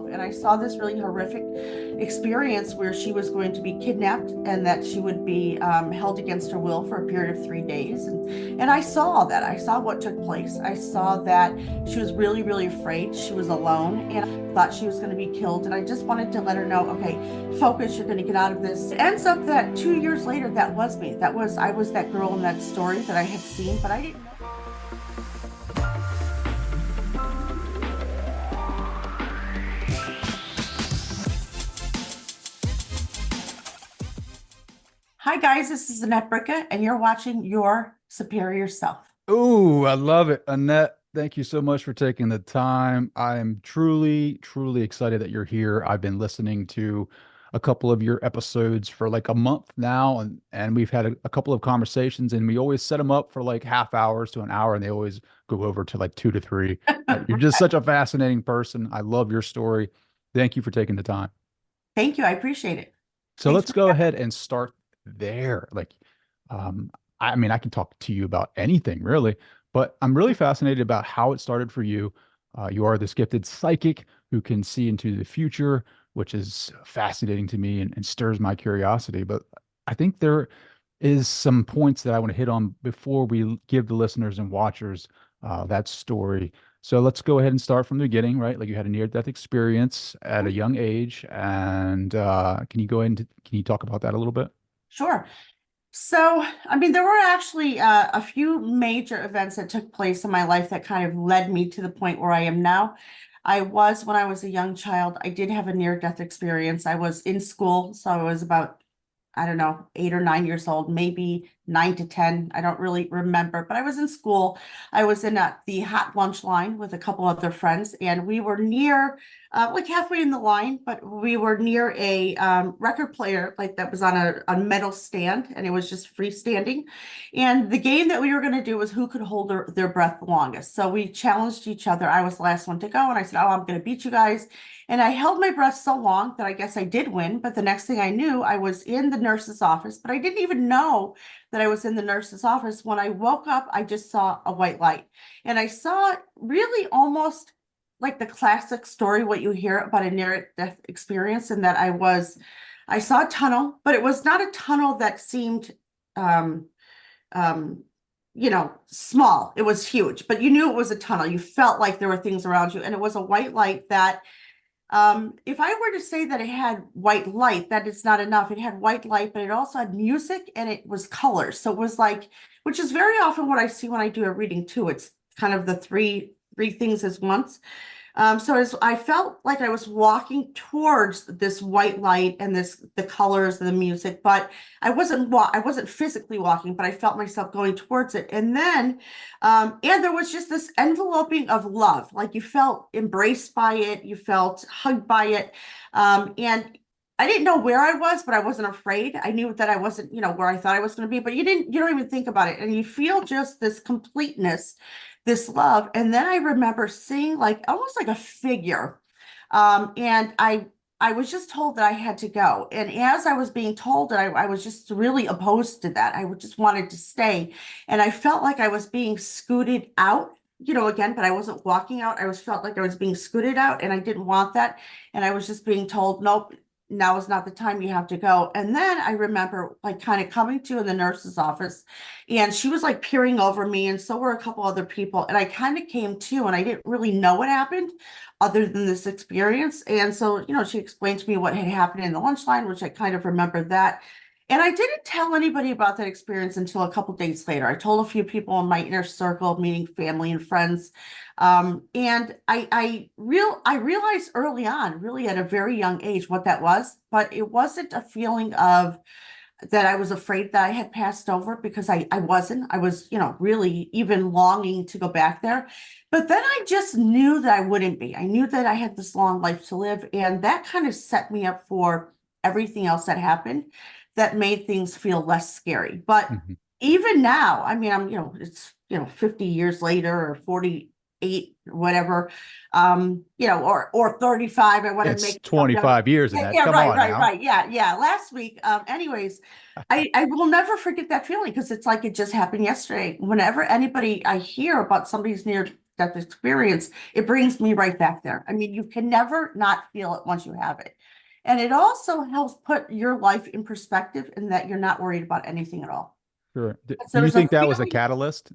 myself, and I saw this really horrific experience where she was going to be kidnapped and that she would be held against her will for a period of 3 days. And I saw that. I saw what took place. I saw that she was really, really afraid. She was alone and I thought she was going to be killed. And I just wanted to let her know, okay, focus, you're going to get out of this. It ends up that 2 years later, that was me. I was that girl in that story that I had seen, but I didn't know. Hi guys, this is Annette Bricca, and you're watching Your Superior Self. Ooh, I love it. Annette, thank you so much for taking the time. I am truly, truly excited that you're here. I've been listening to a couple of your episodes for like a month now, and we've had a couple of conversations, and we always set them up for like half hours to an hour, and they always go over to like 2 to 3. You're just such a fascinating person. I love your story. Thank you for taking the time. Thank you, I appreciate it. So Thanks let's for go having ahead and start there. Um, I mean, I can talk to you about anything really, but I'm really me. fascinated about how it started for you. You are this gifted psychic who can see into the future, which is fascinating to me and stirs my curiosity. But I think there is some points that I want to hit on before we give the listeners and watchers that story. So let's go ahead and start from the beginning, right? Like you had a near-death experience at a young age, and can you go into can you talk about that a little bit? Sure. So, I mean, there were actually a few major events that took place in my life that kind of led me to the point where I am now. When I was a young child, I did have a near-death experience. I was in school, so I was about, I don't know, 8 or 9 years old, maybe 9 to 10. I don't really remember, but I was in school. I was in the hot lunch line with a couple other friends, and we were near, like halfway in the line, but we were near a record player, like that was on a metal stand, and it was just freestanding. And the game that we were going to do was who could hold their breath the longest. So we challenged each other. I was the last one to go, and I said, "Oh, I'm going to beat you guys." And I held my breath so long that I guess I did win. But the next thing I knew, I was in the nurse's office, but I didn't even know that I was in the nurse's office. When I woke up, I just saw a white light. And I saw it really almost like the classic story, what you hear about a near-death experience, and that I saw a tunnel, but it was not a tunnel that seemed, um, um, small. It was huge, but you knew it was a tunnel. You felt like there were things around you, and it was a white light that if I were to say that it had white light, that it's not enough. It had white light, but it also had music and it was colors. So it was like, which is very often what I see when I do a reading too. It's kind of the three things as once. So as I felt like I was walking towards this white light and the colors and the music, but I wasn't physically walking, but I felt myself going towards it. And then, and there was just this enveloping of love, like you felt embraced by it, you felt hugged by it. And I didn't know where I was, but I wasn't afraid. I knew that I wasn't, where I thought I was going to be, but you don't even think about it. And you feel just this completeness, this love. And then I remember seeing like almost like a figure. And I was just told that I had to go. And as I was being told that I was just really opposed to that. Just wanted to stay. And I felt like I was being scooted out, again, but I wasn't walking out. Felt like I was being scooted out and I didn't want that. And I was just being told, nope, now is not the time, you have to go. And then I remember like kind of coming to in the nurse's office, and she was like peering over me, and so were a couple other people. And I kind of came to, and I didn't really know what happened other than this experience. And so, she explained to me what had happened in the lunch line, which I kind of remembered that. And I didn't tell anybody about that experience until a couple days later. I told a few people in my inner circle, meaning family and friends. And I realized early on, really at a very young age, what that was, but it wasn't a feeling of that I was afraid that I had passed over, because I wasn't. I was, really even longing to go back there. But then I just knew that I wouldn't be. I knew that I had this long life to live, and that kind of set me up for everything else that happened that made things feel less scary. But Mhm. even now, I mean, it's, 50 years later or 48, whatever, or 35. I want to It's make myself young. 25 years in Yeah, that. yeah, Come right, on right, now. right. Yeah, yeah. Last week, anyways, I will never forget that feeling, because it's like it just happened yesterday. Whenever anybody I hear about somebody's near death experience, it brings me right back there. I mean, you can never not feel it once you have it. And it also helps put your life in perspective in that you're not worried about anything at all. Sure. So Do you there's a think that was a feeling. catalyst?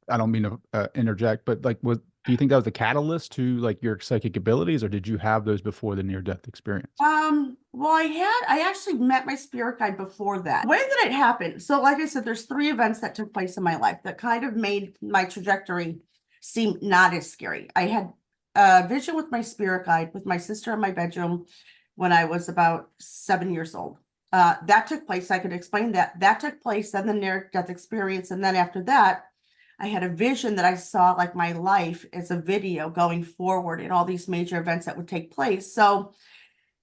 I don't mean to interject, but like, do you think that was a catalyst to like your psychic abilities, or did you have those before the near-death experience? Well, I actually met my spirit guide before that. The way that it happened, so like I said, there's three events that took place in my life that kind of made my trajectory seem not as scary. I had a vision with my spirit guide with my sister in my bedroom when I was about 7 years old. That took place. I could explain that. That took place, then the near-death experience, and then after that, I had a vision that I saw like my life as a video going forward and all these major events that would take place. So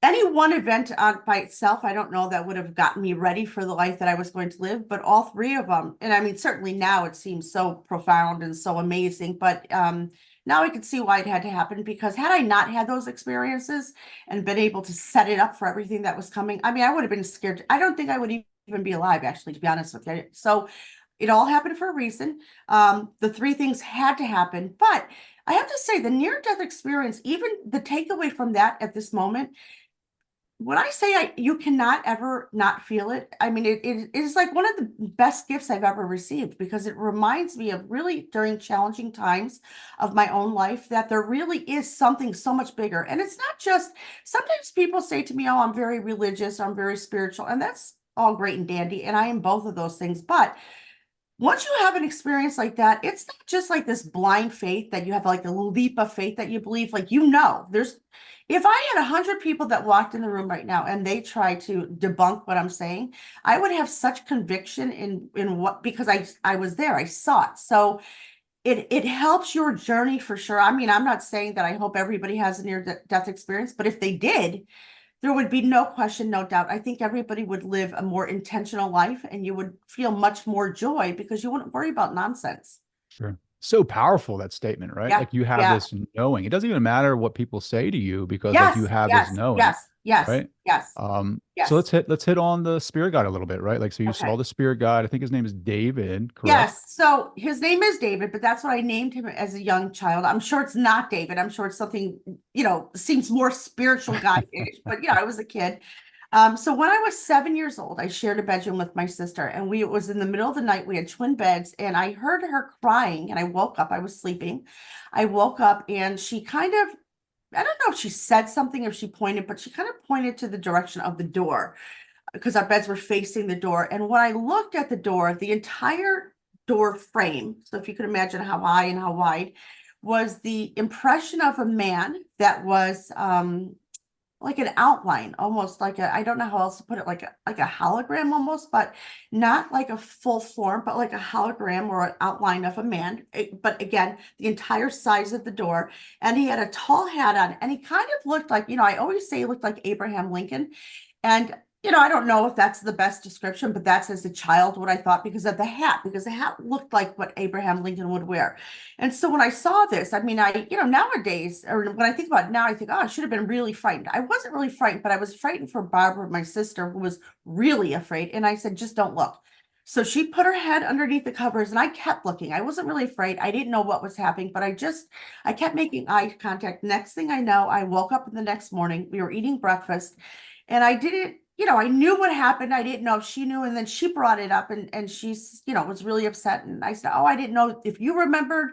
any one event by itself, I don't know that would have gotten me ready for the life that I was going to live, but all three of them, and I mean, certainly now it seems so profound and so amazing, but now I could see why it had to happen, because had I not had those experiences and been able to set it up for everything that was coming, I mean, I would have been scared. I don't think I would even be alive, actually, to be honest with you. So it all happened for a reason. The three things had to happen, but I have to say the near-death experience, even the takeaway from that at this moment, when I say you cannot ever not feel it, I mean, it is like one of the best gifts I've ever received, because it reminds me of really during challenging times of my own life that there really is something so much bigger. And it's not just, sometimes people say to me, oh, I'm very religious, I'm very spiritual, and that's all great and dandy. And I am both of those things. But once you have an experience like that, it's not just like this blind faith that you have, like a leap of faith that you believe, like, there's, if I had 100 people that walked in the room right now and they tried to debunk what I'm saying, I would have such conviction in what, because I was there, I saw it. So it helps your journey for sure. I mean, I'm not saying that I hope everybody has a near death experience, but if they did, there would be no question, no doubt. I think everybody would live a more intentional life, and you would feel much more joy because you wouldn't worry about nonsense. Sure. So powerful, that statement, right? Yeah, Like you have yeah. this knowing. It doesn't even matter what people say to you because like you Yes, have this yes, knowing, yes, yes, right? yes, So yes. let's hit on the spirit guide a little bit, right? Like so you saw Okay. the spirit guide. I think his name is David, correct? Yes. So his name is David, but that's what I named him as a young child. I'm sure it's not David. I'm sure it's something, seems more spiritual guy-ish, but I was a kid. So when I was 7 years old, I shared a bedroom with my sister, and it was in the middle of the night. We had twin beds, and I heard her crying, and I woke up. I was sleeping. I woke up, and she kind of, I don't know if she said something, if she pointed, but she kind of pointed to the direction of the door, because our beds were facing the door. And when I looked at the door, the entire door frame, so if you could imagine how high and how wide, was the impression of a man that was like an outline, almost like I don't know how else to put it, like a hologram almost, but not like a full form, but like a hologram or an outline of a man. But again, the entire size of the door. And he had a tall hat on, and he kind of looked like, I always say he looked like Abraham Lincoln. And I don't know if that's the best description, but that's as a child what I thought, because of the hat, because the hat looked like what Abraham Lincoln would wear. And so when I saw this, I mean, nowadays, or when I think about it now, I think, oh, I should have been really frightened. I wasn't really frightened, but I was frightened for Barbara, my sister, who was really afraid. And I said, just don't look. So she put her head underneath the covers, and I kept looking. I wasn't really afraid. I didn't know what was happening, but I kept making eye contact. Next thing I know, I woke up the next morning. We were eating breakfast, and I didn't, I knew what happened. I didn't know if she knew. And then she brought it up, and she's, was really upset. And I said, oh, I didn't know if you remembered.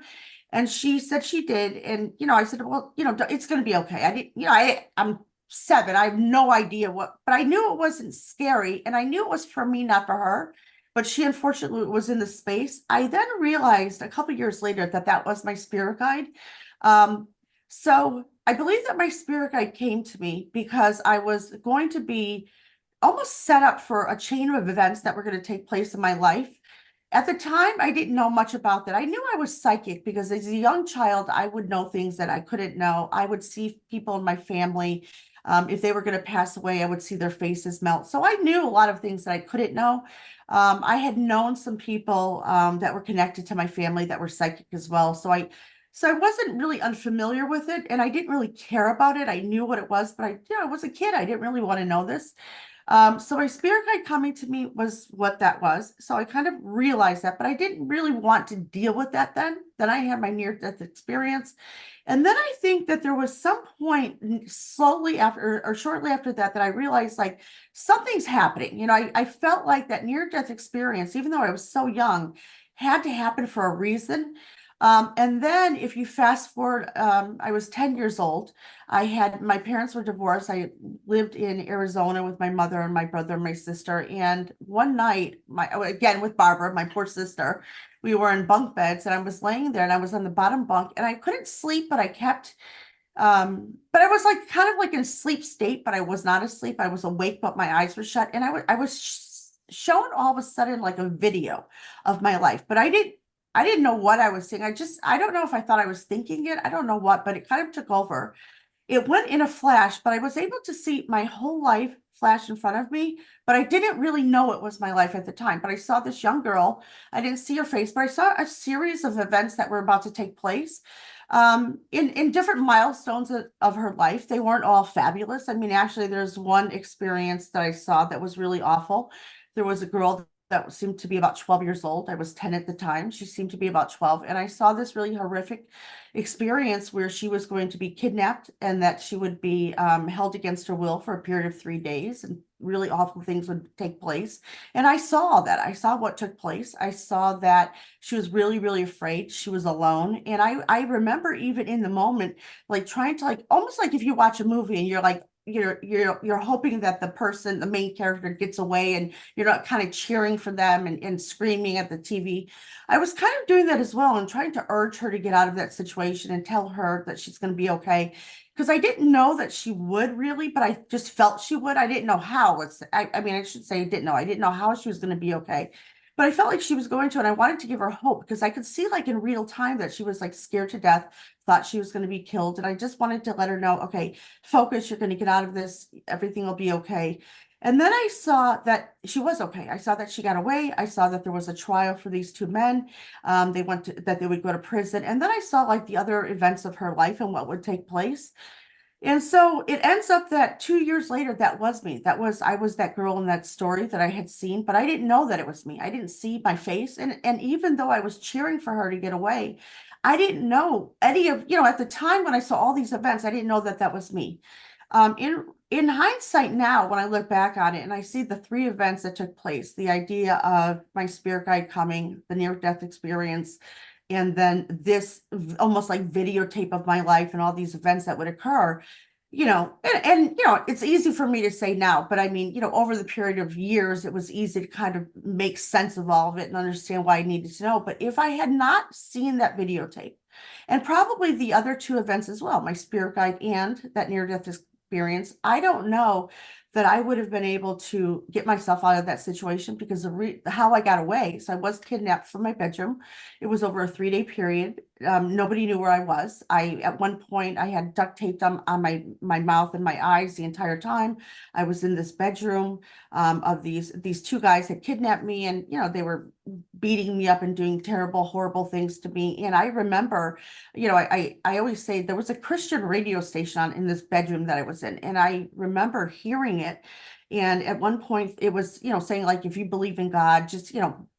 And she said she did. And, I said, well, it's going to be okay. I didn't, I'm 7. I have no idea what, but I knew it wasn't scary. And I knew it was for me, not for her. But she unfortunately was in the space. I then realized a couple years later that that was my spirit guide. So I believe that my spirit guide came to me because I was going to be almost set up for a chain of events that were going to take place in my life. At the time, I didn't know much about that. I knew I was psychic because as a young child, I would know things that I couldn't know. I would see people in my family. If they were going to pass away, I would see their faces melt. So I knew a lot of things that I couldn't know. I had known some people that were connected to my family that were psychic as well. So I wasn't really unfamiliar with it, and I didn't really care about it. I knew what it was, but I was a kid. I didn't really want to know this. So my spirit guide coming to me was what that was. So I kind of realized that, but I didn't really want to deal with that then. Then I had my near-death experience. And then I think that there was some point slowly after or shortly after that that I realized like something's happening. I felt like that near-death experience, even though I was so young, had to happen for a reason. And then if you fast forward, I was 10 years old. My parents were divorced. I lived in Arizona with my mother and my brother and my sister. And one night, again with Barbara, my poor sister, we were in bunk beds and I was laying there and I was on the bottom bunk and I couldn't sleep, but but I was like kind of like in sleep state, but I was not asleep. I was awake, but my eyes were shut. And I was shown all of a sudden like a video of my life, but I didn't know what I was seeing. I don't know if I thought I was thinking it. I don't know what, but it kind of took over. It went in a flash, but I was able to see my whole life flash in front of me, but I didn't really know it was my life at the time. But I saw this young girl. I didn't see her face, but I saw a series of events that were about to take place in different milestones of her life. They weren't all fabulous. I mean, actually, there's one experience that I saw that was really awful. There was a girl that seemed to be about 12 years old. I was 10 at the time. She seemed to be about 12. And I saw this really horrific experience where she was going to be kidnapped and that she would be held against her will for a period of 3 days and really awful things would take place. And I saw all that. I saw what took place. I saw that she was really, really afraid. She was alone. And I remember even in the moment, like trying to like, almost like if you watch a movie and you're like, you're hoping that the main character gets away and you're not kind of cheering for them and screaming at the TV. I was kind of doing that as well and trying to urge her to get out of that situation and tell her that she's going to be okay. Because I didn't know that she would really, but I just felt she would. I didn't know how. I mean, I should say I didn't know. I didn't know how she was going to be okay. But I felt like she was going to, and I wanted to give her hope because I could see like in real time that she was like scared to death, thought she was going to be killed. And I just wanted to let her know, okay, focus, you're going to get out of this. Everything will be okay. And then I saw that she was okay. I saw that she got away. I saw that there was a trial for these two men. That they would go to prison. And then I saw like the other events of her life and what would take place. And so it ends up that 2 years later, that was me. I was that girl in that story that I had seen, but I didn't know that it was me. I didn't see my face. And even though I was cheering for her to get away, I didn't know any of, at the time when I saw all these events, I didn't know that that was me. In hindsight now, when I look back on it and I see the three events that took place, the idea of my spirit guide coming, the near-death experience, and then this almost like videotape of my life and all these events that would occur, it's easy for me to say now, but I mean, over the period of years, it was easy to kind of make sense of all of it and understand why I needed to know. But if I had not seen that videotape, and probably the other two events as well, my spirit guide and that near-death experience, I don't know that I would have been able to get myself out of that situation because of how I got away. So I was kidnapped from my bedroom. It was over a 3-day period. Nobody knew where I was. At one point, I had duct taped on my mouth and my eyes the entire time. I was in this bedroom of these two guys had kidnapped me, and they were beating me up and doing terrible, horrible things to me. And I remember, I always say there was a Christian radio station in this bedroom that I was in, and I remember hearing it. And at one point, it was, saying like, if you believe in God, just,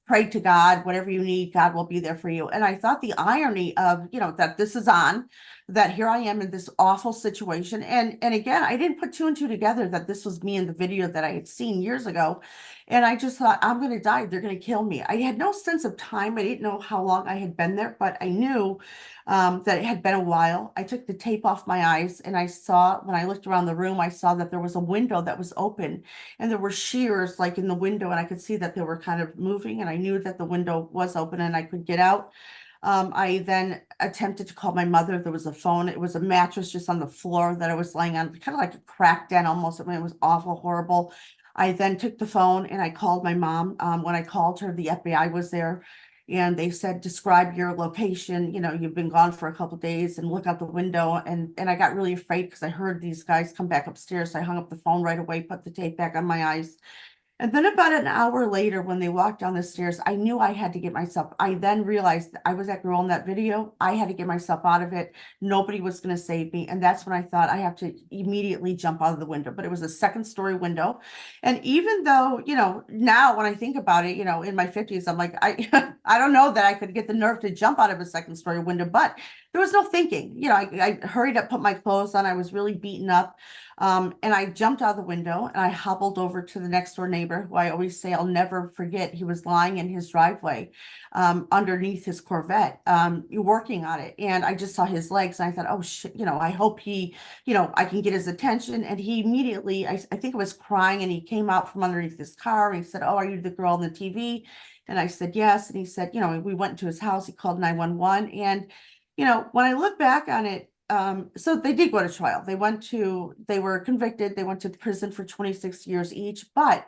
pray to God, whatever you need, God will be there for you. And I thought the irony of, that this is on, that here I am in this awful situation. And again, I didn't put two and two together that this was me in the video that I had seen years ago. And I just thought, I'm going to die. They're going to kill me. I had no sense of time. I didn't know how long I had been there, but I knew that it had been a while. I took the tape off my eyes and when I looked around the room, I saw that there was a window that was open and there were shears like in the window and I could see that they were kind of moving and I knew that the window was open and I could get out. I then attempted to call my mother. There was a phone. It was a mattress just on the floor that I was laying on, kind of like a cracked den almost. I mean, it was awful, horrible. I then took the phone and I called my mom. When I called her, the FBI was there and they said, describe your location. You've been gone for a couple of days and look out the window. And I got really afraid because I heard these guys come back upstairs. So I hung up the phone right away, put the tape back on my eyes. And then about an hour later, when they walked down the stairs, I knew I had to get myself. I then realized that I was that girl in that video. I had to get myself out of it. Nobody was going to save me. And that's when I thought I have to immediately jump out of the window. But it was a second story window. And even though, now when I think about it, in my 50s, I'm like, I don't know that I could get the nerve to jump out of a second story window, but there was no thinking. I hurried up, put my clothes on. I was really beaten up. And I jumped out the window and I hobbled over to the next door neighbor, who I always say I'll never forget. He was lying in his driveway, underneath his Corvette, working on it. And I just saw his legs and I thought, oh shit, I hope I can get his attention. And he immediately, I think it was crying, and he came out from underneath his car and he said, oh, are you the girl on the TV? And I said, yes. And he said, we went into his house, he called 911. And, when I look back on it, so they did go to trial. They were convicted. They went to prison for 26 years each. But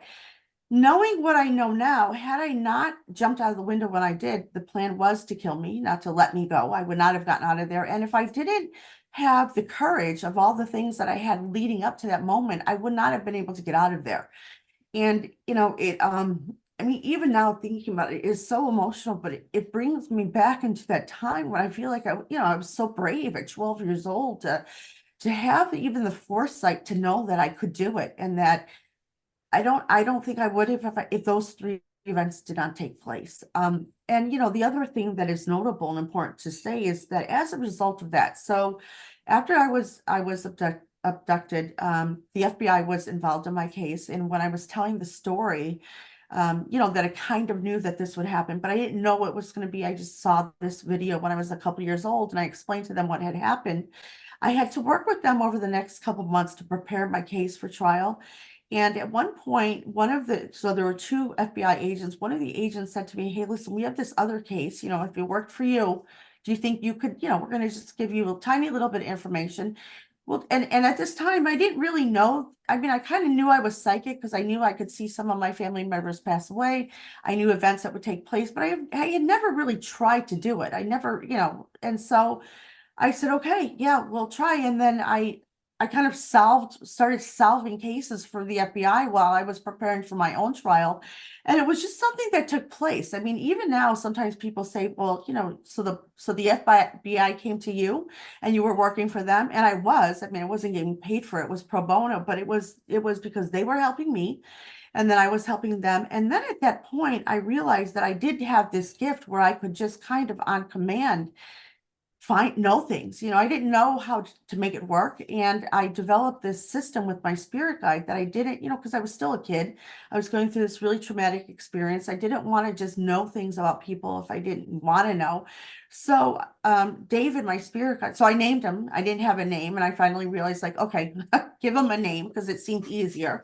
knowing what I know now, had I not jumped out of the window when I did, the plan was to kill me, not to let me go. I would not have gotten out of there. And if I didn't have the courage of all the things that I had leading up to that moment, I would not have been able to get out of there. And, even now thinking about it is so emotional, but it brings me back into that time when I feel like I was so brave at 12 years old to have even the foresight to know that I could do it, and that I don't think I would have if those three events did not take place. And the other thing that is notable and important to say is that as a result of that, so after I was abducted, the FBI was involved in my case. And when I was telling the story, that I kind of knew that this would happen, but I didn't know what it was going to be. I just saw this video when I was a couple years old, and I explained to them what had happened. I had to work with them over the next couple of months to prepare my case for trial. And at one point, so there were two FBI agents. One of the agents said to me, hey, listen, we have this other case, if it worked for you, do you think you could, we're going to just give you a tiny little bit of information. Well, and at this time, I didn't really know. I mean, I kind of knew I was psychic because I knew I could see some of my family members pass away. I knew events that would take place, but I had never really tried to do it. I never, and so I said, okay, yeah, we'll try. And then I kind of started solving cases for the FBI while I was preparing for my own trial. And it was just something that took place. I mean, even now, sometimes people say, well, so the FBI came to you and you were working for them. And I mean, I wasn't getting paid for it. It was pro bono, but it was because they were helping me. And then I was helping them. And then at that point, I realized that I did have this gift where I could just kind of on command know things. I didn't know how to make it work. And I developed this system with my spirit guide that I didn't, because I was still a kid. I was going through this really traumatic experience. I didn't want to just know things about people if I didn't want to know. So David, my spirit guide, so I named him. I didn't have a name. And I finally realized, like, okay, give him a name because it seemed easier.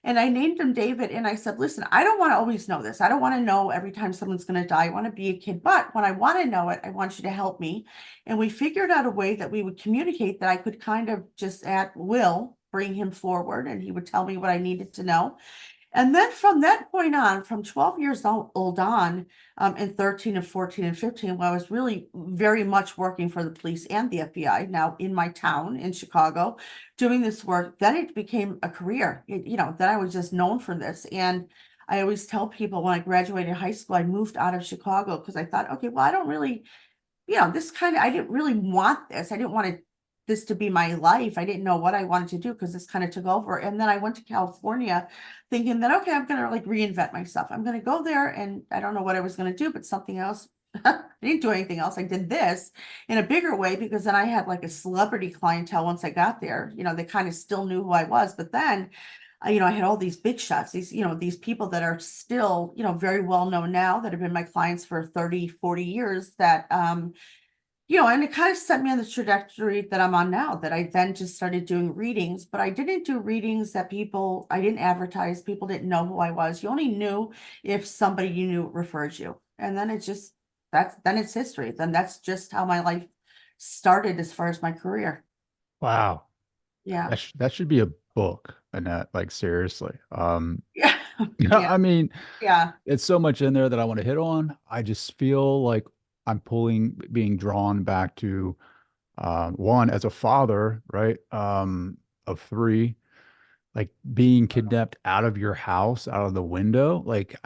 And I named him David. And I said, listen, I don't want to always know this. I don't want to know every time someone's going to die. I want to be a kid. But when I want to know it, I want you to help me. And we figured out a way that we would communicate that I could kind of just at will bring him forward, and he would tell me what I needed to know. And then from that point on, from 12 years old on, and 13 and 14 and 15, when I was really very much working for the police and the FBI, now in my town in Chicago, doing this work, then it became a career. Then I was just known for this. And I always tell people when I graduated high school, I moved out of Chicago because I thought, okay, well, I don't really, I didn't really want this. I didn't want this to be my life. I didn't know what I wanted to do because this kind of took over. And then I went to California thinking that, okay, I'm going to like reinvent myself. I'm going to go there, and I don't know what I was going to do, but something else. I didn't do anything else. I did this in a bigger way because then I had like a celebrity clientele once I got there. They kind of still knew who I was, but then I had all these big shots, these people that are still, very well known now, that have been my clients for 30, 40 years, that, and it kind of set me on the trajectory that I'm on now, that I then just started doing readings. But I didn't do readings that I didn't advertise. People didn't know who I was. You only knew if somebody you knew referred you. And then then it's history. Then that's just how my life started as far as my career. Wow. Yeah. That should be a book, Annette, like seriously. Yeah. Yeah, Yeah. I mean, Yeah. it's so much in there that I want to hit on. I just feel like I'm being drawn back to one as a father, right? Of three, like being kidnapped out of your house, out of the window. Like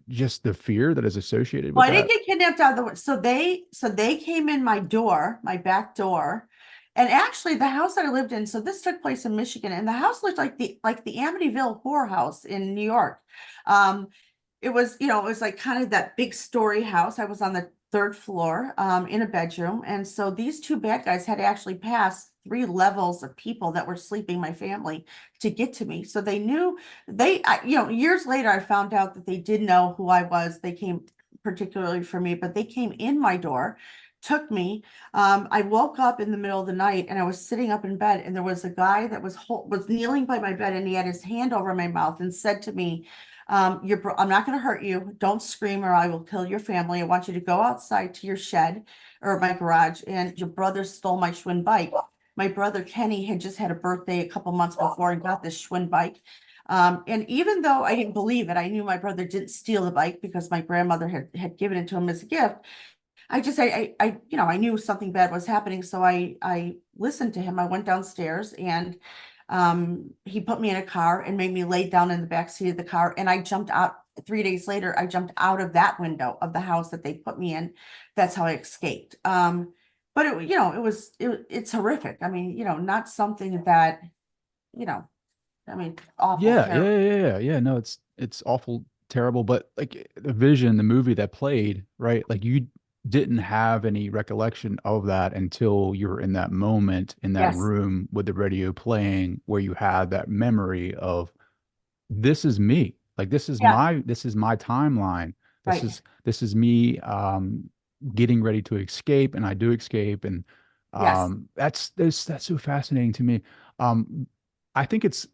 just the fear that is associated Well, with I didn't that. get kidnapped out of the way. So they came in my door, my back door. And actually the house that I lived in, so this took place in Michigan, and the house looked like the Amityville Horror House in New York. Um, it was, it was like kind of that big story house. I was on the third floor, in a bedroom. And so these two bad guys had to actually pass three levels of people that were sleeping, my family, to get to me. So they knew years later, I found out that they did know who I was. They came particularly for me, but they came in my door, took me. I woke up in the middle of the night and I was sitting up in bed, and there was a guy that was kneeling by my bed, and he had his hand over my mouth and said to me, I'm not going to hurt you. Don't scream or I will kill your family. I want you to go outside to your shed or my garage. And your brother stole my Schwinn bike. My brother Kenny had just had a birthday a couple months before and got this Schwinn bike. And even though I didn't believe it, I knew my brother didn't steal the bike because my grandmother had given it to him as a gift. I knew something bad was happening. So I listened to him. I went downstairs, and he put me in a car and made me lay down in the back seat of the car. And I jumped out 3 days later. I jumped out of that window of the house that they put me in. That's how I escaped. But it's horrific. I mean, not something that, you know, awful, Yeah, terrible. yeah. No, it's awful, terrible, but like the vision, the movie that played, right? Like you didn't have any recollection of that until you were in that moment in that Yes. room with the radio playing, where you had that memory of this is me. Like Yeah. this is my timeline. Right. This is me getting ready to escape, and I do escape, and Yes. that's so fascinating to me. Um I think it's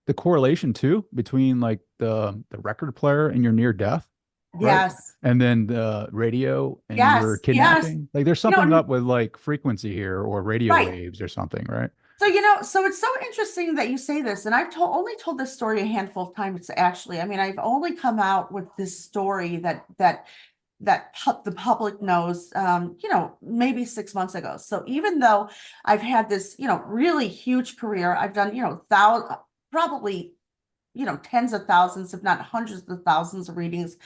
the correlation too between like the record player and your near death, right? Yes. And then the radio and your Yes. Yes. kidnapping. Like there's You know, something up with like frequency here or radio right. waves or something, right? So, so it's so interesting that you say this. And I've only told this story a handful of times, actually. I mean, I've only come out with this story that the public knows, maybe 6 months ago. So even though I've had this, really huge career, I've done, probably, tens of thousands, if not hundreds of thousands of readings,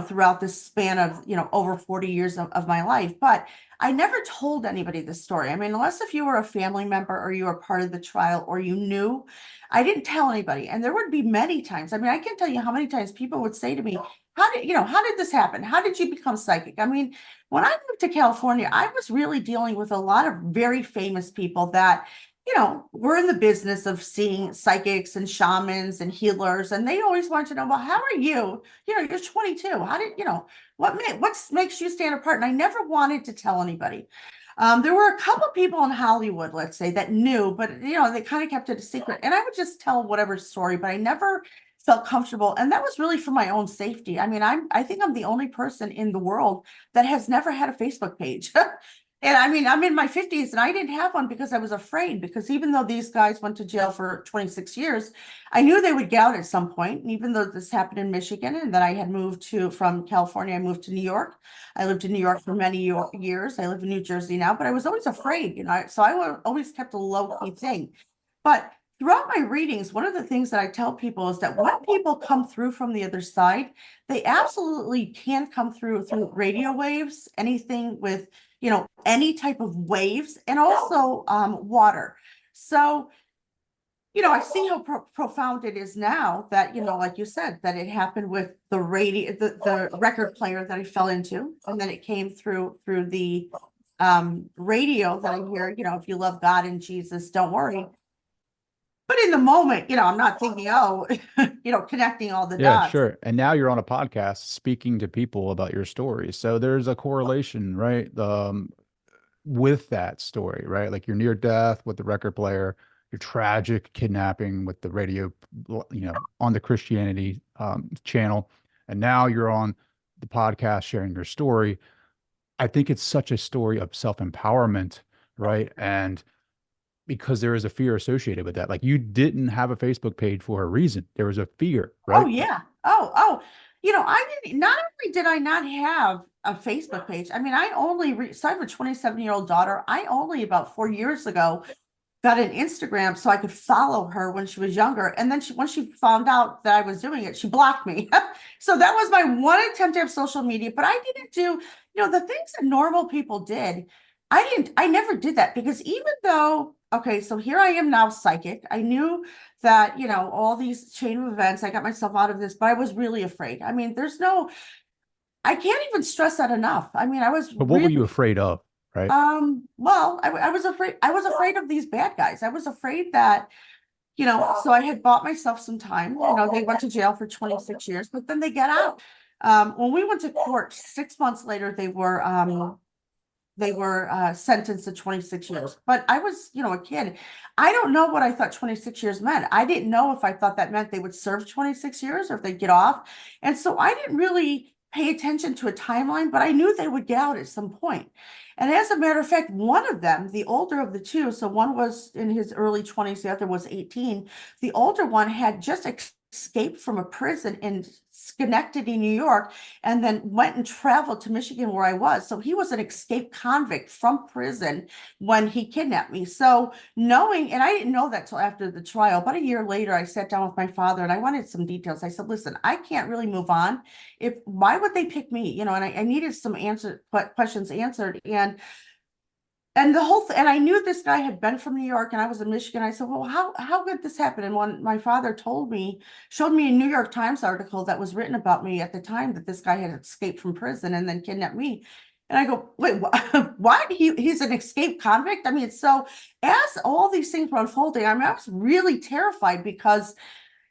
throughout this span of, over 40 years of my life. But I never told anybody this story. I mean, unless if you were a family member or you were part of the trial or you knew, I didn't tell anybody. And there would be many times. I mean, I can't tell you how many times people would say to me, how did this happen? How did you become psychic? I mean, when I moved to California, I was really dealing with a lot of very famous people that, we're in the business of seeing psychics and shamans and healers, and they always want to know, well, how are you? You're 22. How did, what makes you stand apart? And I never wanted to tell anybody. There were a couple people in Hollywood, let's say, that knew, but they kind of kept it a secret. And I would just tell whatever story, but I never felt comfortable. And that was really for my own safety. I mean, I think I'm the only person in the world that has never had a Facebook page. And I mean, I'm in my 50s and I didn't have one because I was afraid, because even though these guys went to jail for 26 years, I knew they would get out at some point. And even though this happened in Michigan and that I had moved from California, I moved to New York. I lived in New York for many years. I live in New Jersey now, but I was always afraid, so I always kept a low key thing. But throughout my readings, one of the things that I tell people is that when people come through from the other side, they absolutely can come through radio waves, anything with, any type of waves, and also water. So, I see how profound it is now that, like you said, that it happened with the radio, the record player that I fell into, and then it came through the radio that I hear, if you love God and Jesus, don't worry. But in the moment, I'm not thinking, oh, connecting all the Yeah, dots. sure. And now you're on a podcast speaking to people about your story. So there's a correlation, right? With that story, right? Like your near death with the record player, your tragic kidnapping with the radio, on the Christianity channel. And now you're on the podcast sharing your story. I think it's such a story of self-empowerment, right? And because there is a fear associated with that. Like you didn't have a Facebook page for a reason. There was a fear, Oh right? yeah. Oh. I didn't. Not only did I not have a Facebook page, I mean, I only so I have a 27-year-old daughter. I only about 4 years ago got an Instagram so I could follow her when she was younger. And then once she found out that I was doing it, she blocked me. So that was my one attempt to have social media, but I didn't do, the things that normal people did. I never did that because even though, okay, so here I am now psychic. I knew that, all these chain of events, I got myself out of this, but I was really afraid. I mean, I can't even stress that enough. I mean, I was But what were you really afraid of, right? well, I was afraid of these bad guys. I was afraid that, so I had bought myself some time. They went to jail for 26 years, but then they get out. When we went to court 6 months later, they were sentenced to 26 years. But I was, a kid. I don't know what I thought 26 years meant. I didn't know if I thought that meant they would serve 26 years or if they'd get off. And so I didn't really pay attention to a timeline, but I knew they would get out at some point. And as a matter of fact, one of them, the older of the two, so one was in his early 20s, the other was 18. The older one had just escaped from a prison in Schenectady, New York, and then went and traveled to Michigan where I was. So he was an escaped convict from prison when he kidnapped me. So knowing, and I didn't know that till after the trial, but a year later, I sat down with my father and I wanted some details. I said, listen, I can't really move on. Why would they pick me? And I needed some questions answered. And the whole and I knew this guy had been from New York and I was in Michigan. I said, well, how could this happen? And when my father showed me a New York Times article that was written about me at the time that this guy had escaped from prison and then kidnapped me. And I go, wait, what? He's an escaped convict? I mean, so as all these things were unfolding, I mean, I was really terrified because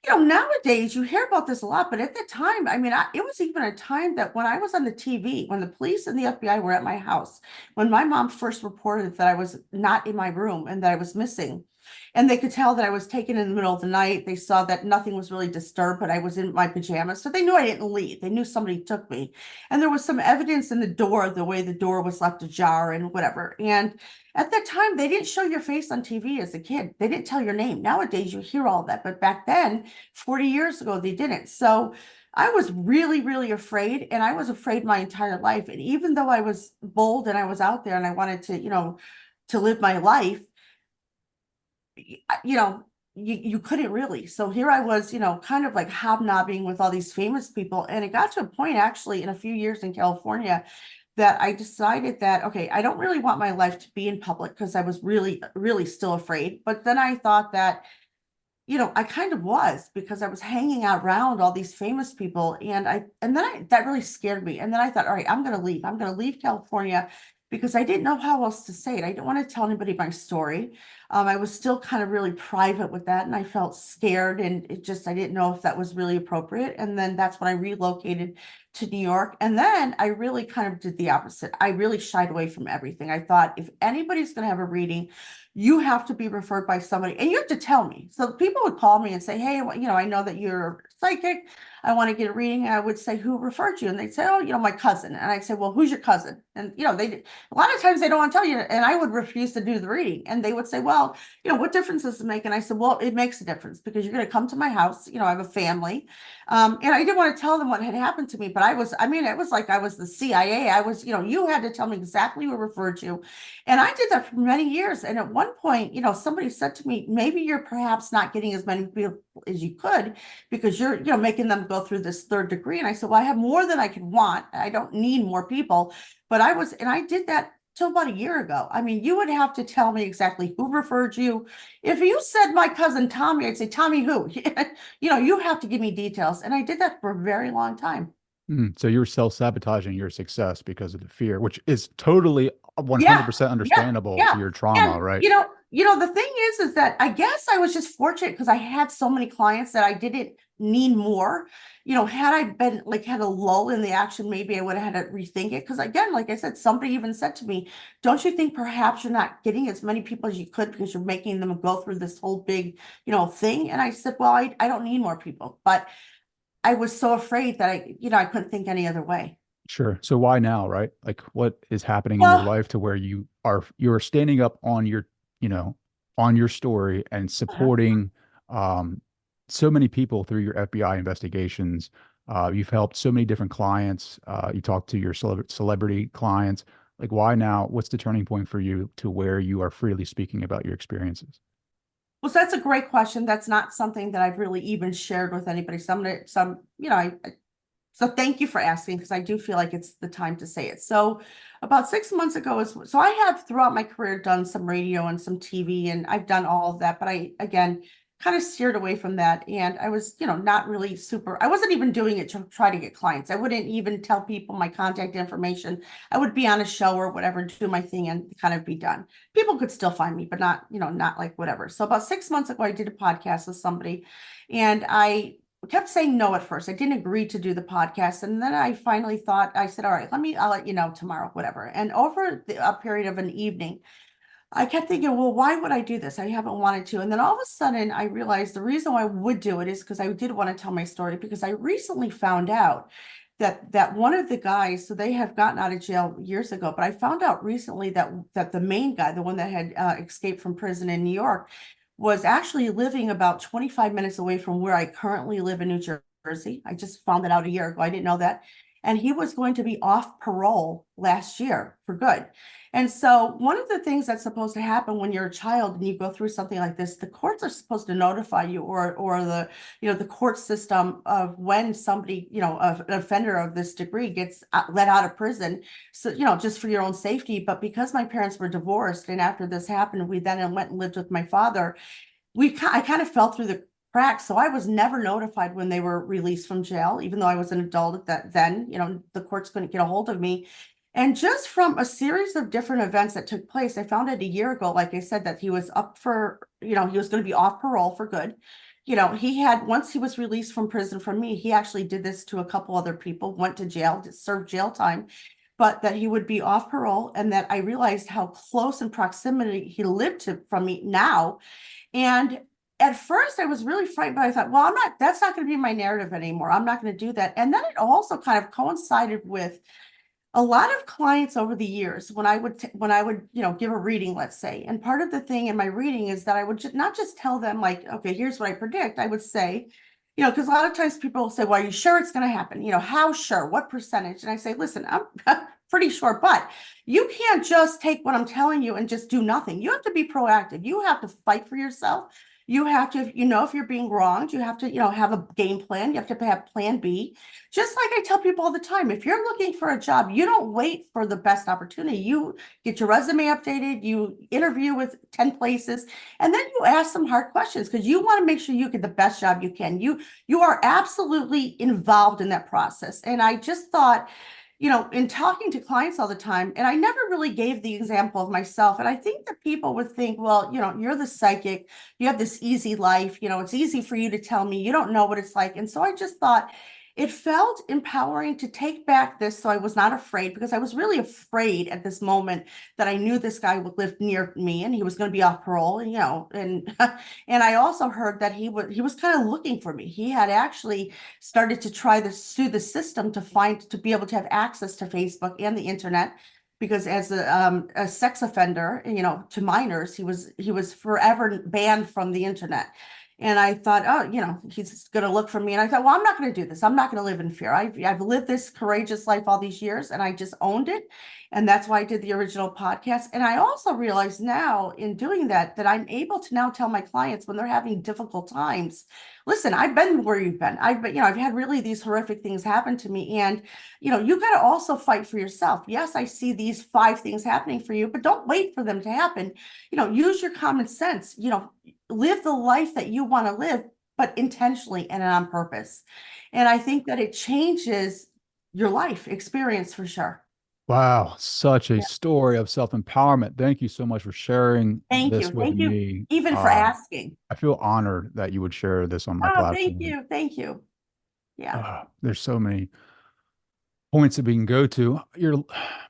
nowadays you hear about this a lot, but at the time, I mean, it was even a time that when I was on the TV, when the police and the FBI were at my house, when my mom first reported that I was not in my room and that I was missing, and they could tell that I was taken in the middle of the night. They saw that nothing was really disturbed, but I was in my pajamas. So they knew I didn't leave. They knew somebody took me. And there was some evidence in the door, the way the door was left ajar and whatever. And at that time, they didn't show your face on TV as a kid. They didn't tell your name. Nowadays, you hear all that. But back then, 40 years ago, they didn't. So I was really, really afraid. And I was afraid my entire life. And even though I was bold and I was out there and I wanted to, to live my life, you couldn't really. So here I was, kind of like hobnobbing with all these famous people. And it got to a point actually in a few years in California that I decided that, okay, I don't really want my life to be in public because I was really, really still afraid. But then I thought that, I kind of was because I was hanging out around all these famous people that really scared me. And then I thought, all right, I'm going to leave. I'm going to leave California because I didn't know how else to say it. I didn't want to tell anybody my story. I was still kind of really private with that and I felt scared and I didn't know if that was really appropriate. And then that's when I relocated to New York. And then I really kind of did the opposite. I really shied away from everything. I thought if anybody's going to have a reading, you have to be referred by somebody and you have to tell me. So people would call me and say, hey, I know that you're psychic. I want to get a reading. And I would say, who referred you? And they'd say, oh, my cousin. And I'd say, well, who's your cousin? And, a lot of times they don't want to tell you. And I would refuse to do the reading. And they would say, well, what difference does it make? And I said, well, it makes a difference because you're going to come to my house. I have a family. And I didn't want to tell them what had happened to me, but it was like I was the CIA. I was, you had to tell me exactly who referred you. And I did that for many years. And at one point, somebody said to me, maybe you're perhaps not getting as many people as you could because you're, making them go through this third degree. And I said, well, I have more than I could want. I don't need more people. But I did that till about a year ago. I mean, you would have to tell me exactly who referred you. If you said my cousin Tommy, I'd say, Tommy who? You have to give me details. And I did that for a very long time. So you're self-sabotaging your success because of the fear, which is totally Yeah, 100% yeah, understandable to yeah. your trauma, And right? the thing is that I guess I was just fortunate because I had so many clients that I didn't need more. Had I been like had a lull in the action, maybe I would have had to rethink it. Because again, like I said, somebody even said to me, don't you think perhaps you're not getting as many people as you could because you're making them go through this whole big, thing? And I said, well, I don't need more people. But I was so afraid that I couldn't think any other way. Sure. So why now, right? Like what is happening in your Well, life to where you're standing up on you know, on your story and supporting um so many people through your FBI investigations. You've helped so many different clients. You talk to your celebrity clients. Like, why now? What's the turning point for you to where you are freely speaking about your experiences? Well, so that's a great question. That's not something that I've really even shared with anybody. So thank you for asking, because I do feel like it's the time to say it. So about 6 months ago so I have throughout my career done some radio and some TV, and I've done all of that, but I, again, kind of steered away from that. And I was, not really super, I wasn't even doing it to try to get clients. I wouldn't even tell people my contact information. I would be on a show or whatever, do my thing and kind of be done. People could still find me, but not, not like whatever. So about 6 months ago, I did a podcast with somebody, and I kept saying no at first. I didn't agree to do the podcast. And then I finally thought, I said, all right, I'll let you know tomorrow, whatever. And over a period of an evening, I kept thinking, well, why would I do this? I haven't wanted to. And then all of a sudden I realized the reason why I would do it is because I did want to tell my story, because I recently found out that one of the guys, so they have gotten out of jail years ago, but I found out recently that the main guy, the one that had escaped from prison in New York, was actually living about 25 minutes away from where I currently live in New Jersey. I just found that out a year ago. I didn't know that. And he was going to be off parole last year for good. And so one of the things that's supposed to happen when you're a child and you go through something like this, the courts are supposed to notify you, or the court system, of when somebody, an offender of this degree gets let out of prison. So, just for your own safety. But because my parents were divorced, and after this happened, we then went and lived with my father, I kind of fell through the cracks. So I was never notified when they were released from jail, even though I was an adult at that then, the courts couldn't get a hold of me. And just from a series of different events that took place, I found out a year ago, like I said, that he was up for, he was going to be off parole for good. Once he was released from prison from me, he actually did this to a couple other people, went to jail, served jail time, but that he would be off parole. And that I realized how close in proximity he lived from me now. And at first I was really frightened, but I thought, well, that's not going to be my narrative anymore. I'm not going to do that. And then it also kind of coincided with a lot of clients over the years when I would give a reading, let's say. And part of the thing in my reading is that I would not just tell them like, okay, here's what I predict. I would say, because a lot of times people will say, well, are you sure it's going to happen? How sure? What percentage? And I say, listen, I'm pretty sure, but you can't just take what I'm telling you and just do nothing. You have to be proactive. You have to fight for yourself. You have to, if you're being wronged, you have to, have a game plan. You have to have plan B. Just like I tell people all the time, if you're looking for a job, you don't wait for the best opportunity. You get your resume updated, you interview with 10 places, and then you ask some hard questions, because you want to make sure you get the best job you can. You are absolutely involved in that process. And I just thought, in talking to clients all the time, and I never really gave the example of myself. And I think that people would think, well, you're the psychic, you have this easy life, it's easy for you to tell me, you don't know what it's like. And so I just thought it felt empowering to take back this, so I was not afraid, because I was really afraid at this moment that I knew this guy would live near me and he was going to be off parole, and and I also heard that he was kind of looking for me. He had actually started to try to sue the system to be able to have access to Facebook and the internet, because as a sex offender, to minors, he was forever banned from the internet. And I thought, oh, he's going to look for me. And I thought, well, I'm not going to do this. I'm not going to live in fear. I've lived this courageous life all these years, and I just owned it. And that's why I did the original podcast. And I also realize now in doing that I'm able to now tell my clients when they're having difficult times, listen, I've been where you've been. I've had really these horrific things happen to me. And, you got to also fight for yourself. Yes, I see these 5 things happening for you, but don't wait for them to happen. Use your common sense, live the life that you want to live, but intentionally and on purpose. And I think that it changes your life experience for sure. Wow, such a Yeah. story of self-empowerment. Thank you so much for sharing Thank this you. with Thank you me. even for asking. I feel honored that you would share this on my Oh, thank platform. you. Thank you. Yeah. There's so many points that we can go to.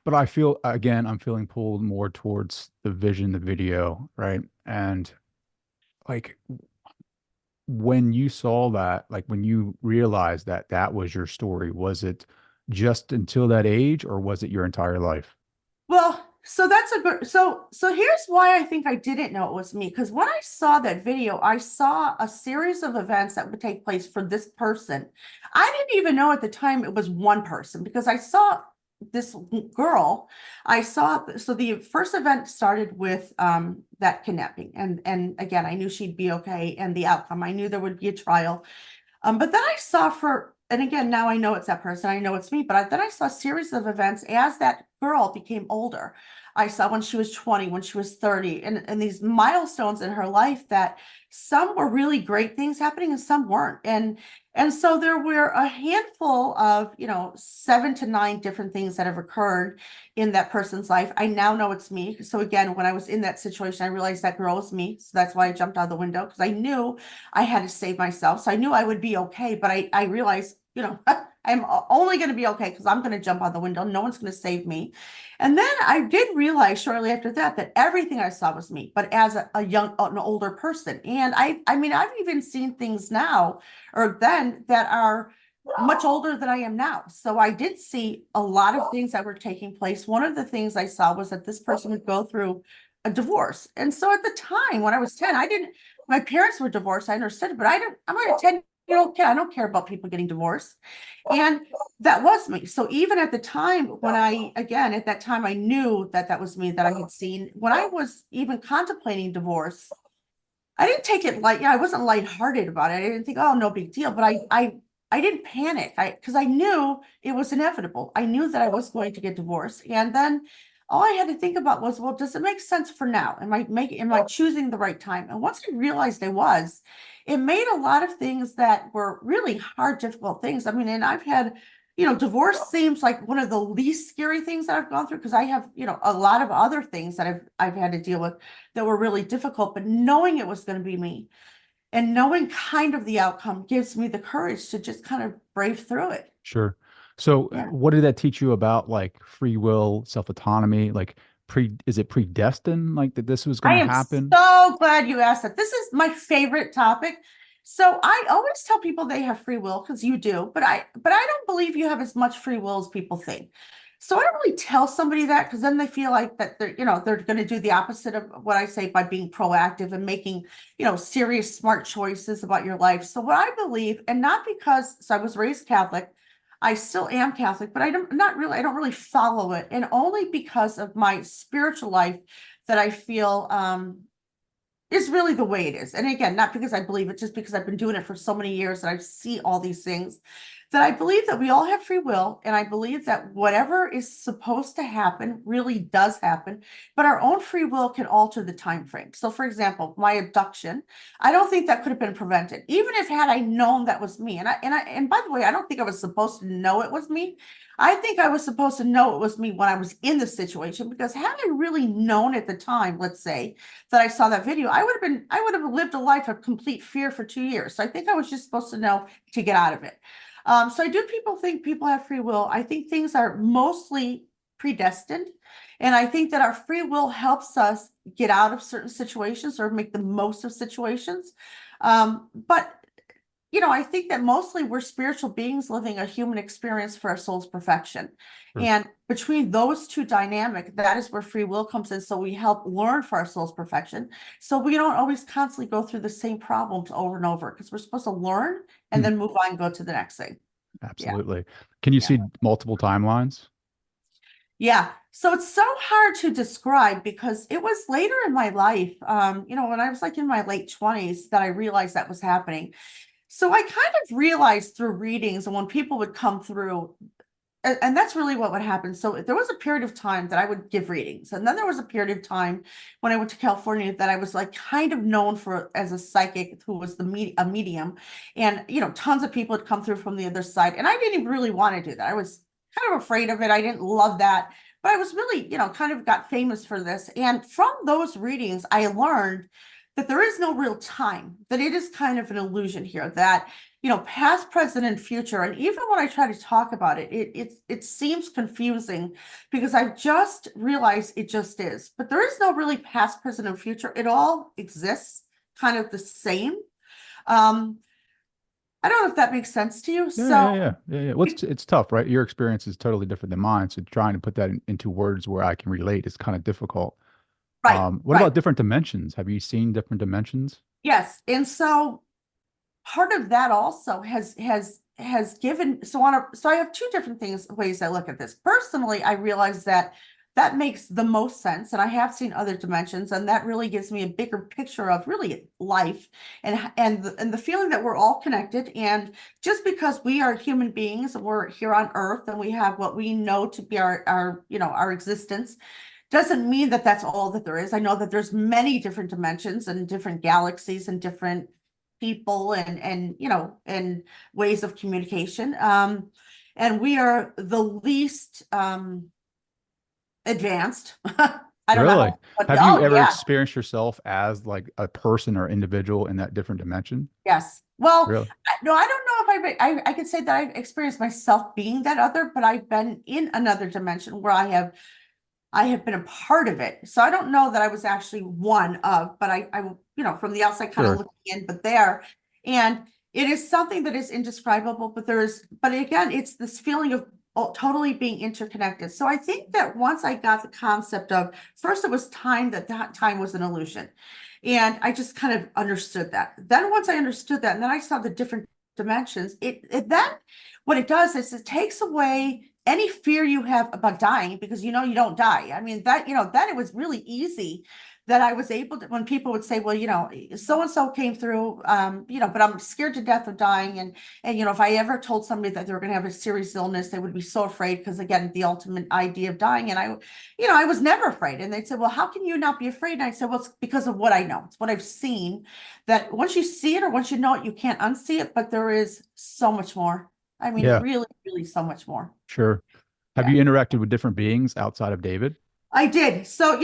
But I feel, again, I'm feeling pulled more towards the vision, the video, right? And like when you saw that, like when you realized that that was your story, was it just until that age, or was it your entire life? Well, so that's a good, so here's why I think I didn't know it was me. Because when I saw that video, I saw a series of events that would take place for this person. I didn't even know at the time it was one person, because I saw this girl, I saw, so the first event started with that kidnapping. And again, I knew she'd be okay and the outcome. I knew there would be a trial. But then I saw and again, now I know it's that person, I know it's me, but then I saw a series of events as that girl became older. I saw when she was 20, when she was 30, and these milestones in her life that some were really great things happening and some weren't. And so there were a handful of, 7 to 9 different things that have occurred in that person's life. I now know it's me. So again, when I was in that situation, I realized that girl was me. So that's why I jumped out the window, because I knew I had to save myself. So I knew I would be okay. But I realized, I'm only going to be okay because I'm going to jump out the window. No one's going to save me. And then I did realize shortly after that everything I saw was me, but as an older person. And I mean, I've even seen things now or then that are much older than I am now. So I did see a lot of things that were taking place. One of the things I saw was that this person would go through a divorce. And so at the time when I was 10, my parents were divorced. I understood it, but I'm like a 10-year-old kid. I don't care about people getting divorced. And that was me. So even at the time when at that time, I knew that was me that I had seen. When I was even contemplating divorce, I didn't take it light. Yeah, I wasn't lighthearted about it. I didn't think, oh, no big deal. But I didn't panic. Because I knew it was inevitable. I knew that I was going to get divorced. And then all I had to think about was, well, does it make sense for now? Am I choosing the right time? And once I realized it made a lot of things that were really hard, difficult things. I mean, and I've had, divorce seems like one of the least scary things that I've gone through, because I have, a lot of other things that I've had to deal with that were really difficult, but knowing it was going to be me and knowing kind of the outcome gives me the courage to just kind of brave through it. Sure. So Yeah. what did that teach you about like free will, self-autonomy? Like is it predestined like that this was going I to am happen? so glad you asked that. This is my favorite topic. So I always tell people they have free will, because you do, but I don't believe you have as much free will as people think. So I don't really tell somebody that, because then they feel like that they're going to do the opposite of what I say by being proactive and making, serious, smart choices about your life. So what I believe, and not because, so I was raised Catholic, I still am Catholic, but I don't really follow it. And only because of my spiritual life that I feel is really the way it is. And again, not because I believe it, just because I've been doing it for so many years that I see all these things, that I believe that we all have free will. And I believe that whatever is supposed to happen really does happen, but our own free will can alter the time frame. So for example, my abduction, I don't think that could have been prevented, even if had I known that was me. And by the way, I don't think I was supposed to know it was me. I think I was supposed to know it was me when I was in the situation, because had I really known at the time, let's say, that I saw that video, I would have lived a life of complete fear for 2 years. So I think I was just supposed to know to get out of it. So I do people think people have free will. I think things are mostly predestined. And I think that our free will helps us get out of certain situations or make the most of situations. But I think that mostly we're spiritual beings living a human experience for our soul's perfection. Sure. And between those two dynamic, that is where free will comes in. So we help learn for our soul's perfection. So we don't always constantly go through the same problems over and over, because we're supposed to learn and Hmm. then move on and go to the next thing. Yeah. Absolutely. Can you Yeah. see multiple timelines? Yeah. So it's so hard to describe, because it was later in my life, when I was like in my late 20s, that I realized that was happening. So I kind of realized through readings and when people would come through, and that's really what would happen. So there was a period of time that I would give readings. And then there was a period of time when I went to California that I was like kind of known for as a psychic who was a medium. And, tons of people would come through from the other side. And I didn't even really want to do that. I was kind of afraid of it. I didn't love that. But I was really, kind of got famous for this. And from those readings, I learned that there is no real time, that it is kind of an illusion here, that past, present, and future. And even when I try to talk about it, it seems confusing, because I've just realized it just is. But there is no really past, present, and future. It all exists kind of the same. Um, I don't know if that makes sense to you. Yeah, So, yeah, yeah, yeah, yeah. Well, it's tough, right? Your experience is totally different than mine, so trying to put that into words where I can relate is kind of difficult. right, What right. about different dimensions? Have you seen different dimensions? Yes. And so part of that also has given, so I have two different ways I look at this. Personally, I realize that that makes the most sense, and I have seen other dimensions, and that really gives me a bigger picture of really life, and the feeling that we're all connected. And just because we are human beings and we're here on Earth and we have what we know to be our our existence, doesn't mean that that's all that there is. I know that there's many different dimensions and different galaxies and different people and ways of communication. And we are the least advanced. I don't Really? know, but Have you oh ever yeah, experienced yourself as like a person or individual in that different dimension? yes. Well, Really? no, I don't know if I could say that I've experienced myself being that other, but I've been in another dimension where I have been a part of it. So I don't know that I was actually one of, but from the outside kind of Sure. looking in, but there. And it is something that is indescribable, but again, it's this feeling of totally being interconnected. So I think that once I got the concept of, first it was time, that time was an illusion. And I just kind of understood that. Then once I understood that, and then I saw the different dimensions, then what it does is it takes away any fear you have about dying, because you don't die. I mean, then it was really easy that I was able to, when people would say, well, so and so came through, but I'm scared to death of dying. And if I ever told somebody that they were going to have a serious illness, they would be so afraid, because again, the ultimate idea of dying. And I was never afraid. And they'd say, well, how can you not be afraid? And I said, well, it's because of what I know. It's what I've seen, that once you see it or once you know it, you can't unsee it, but there is so much more. I mean, Yeah, really, really so much more. sure. Have Yeah. you interacted with different beings outside of David? I did. So,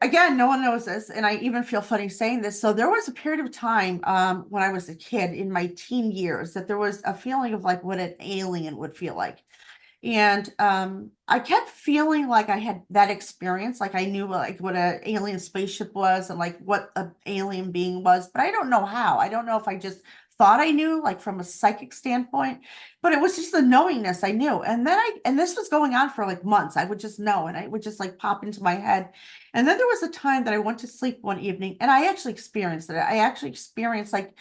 again, no one knows this, and I even feel funny saying this. So there was a period of time when I was a kid in my teen years that there was a feeling of like what an alien would feel like. And I kept feeling like I had that experience, like I knew like what an alien spaceship was and like what an alien being was, but I don't know how. I don't know if I just thought I knew, like from a psychic standpoint, but it was just the knowingness I knew. And then and this was going on for like months. I would just know, and I would just like pop into my head. And then there was a time that I went to sleep one evening and I actually experienced it. I actually experienced like,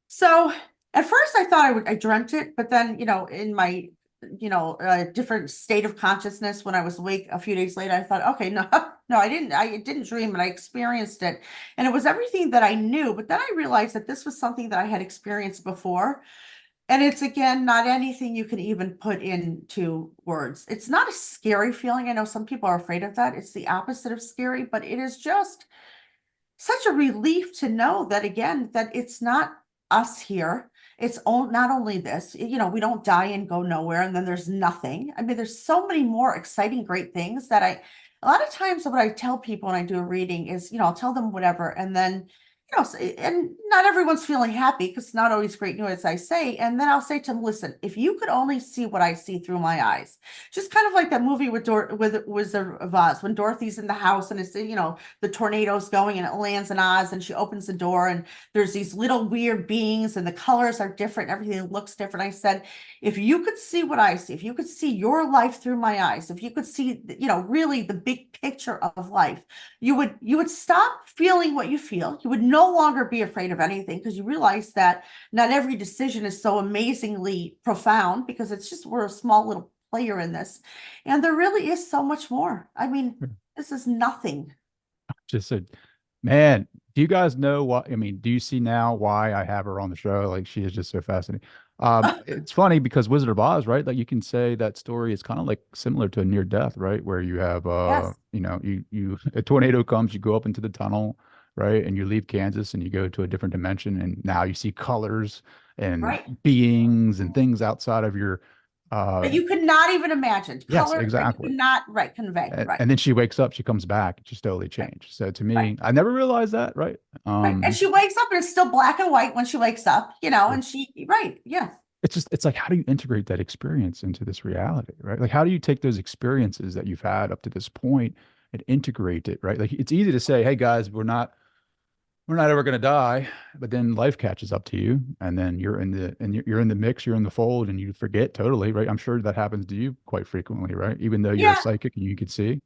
so at first I thought I dreamt it, but then, in my, different state of consciousness when I was awake a few days later, I thought, okay, no, no, I didn't dream, but I experienced it. And it was everything that I knew. But then I realized that this was something that I had experienced before. And it's, again, not anything you can even put into words. It's not a scary feeling. I know some people are afraid of that. It's the opposite of scary, but it is just such a relief to know that, again, that it's not us here. It's not only this, we don't die and go nowhere and then there's nothing. I mean, there's so many more exciting, great things that a lot of times what I tell people when I do a reading is, I'll tell them whatever. And then, and not everyone's feeling happy because it's not always great news, as I say. And then I'll say to them, listen, if you could only see what I see through my eyes, just kind of like that movie with Wizard of Oz, when Dorothy's in the house and it's, the tornado's going and it lands in Oz and she opens the door and there's these little weird beings and the colors are different, everything looks different. I said, if you could see what I see, if you could see your life through my eyes, if you could see, really the big picture of life, you would stop feeling what you feel. You would no longer be afraid of anything, because you realize that not every decision is so amazingly profound, because it's just, we're a small little player in this. And there really is so much more. I mean, this is nothing. Just said, man, do you guys know what? I mean, do you see now why I have her on the show? Like, she is just so fascinating. It's funny because Wizard of Oz, right? Like, you can say that story is kind of like similar to a near death, right? Where you have, Yes, you a tornado comes, you go up into the tunnel, right? And you leave Kansas and you go to a different dimension, and now you see colors and right. beings and things outside of your, uh, That you could not even imagine. yes, Color that you exactly. could not, right, convey. And, Right, and then she wakes up, she comes back, she's totally right, changed. So to right. me, I never realized that, right? Right. And she wakes up and it's still black and white when she wakes up, Sure. and right. Yeah. It's like, how do you integrate that experience into this reality, right? Like, how do you take those experiences that you've had up to this point and integrate it, right? Like, it's easy to say, hey guys, we're not ever going to die, but then life catches up to you, and then you're in the mix, you're in the fold, and you forget totally, right? I'm sure that happens to you quite frequently, right? Even though you're a Yeah. psychic and you could see.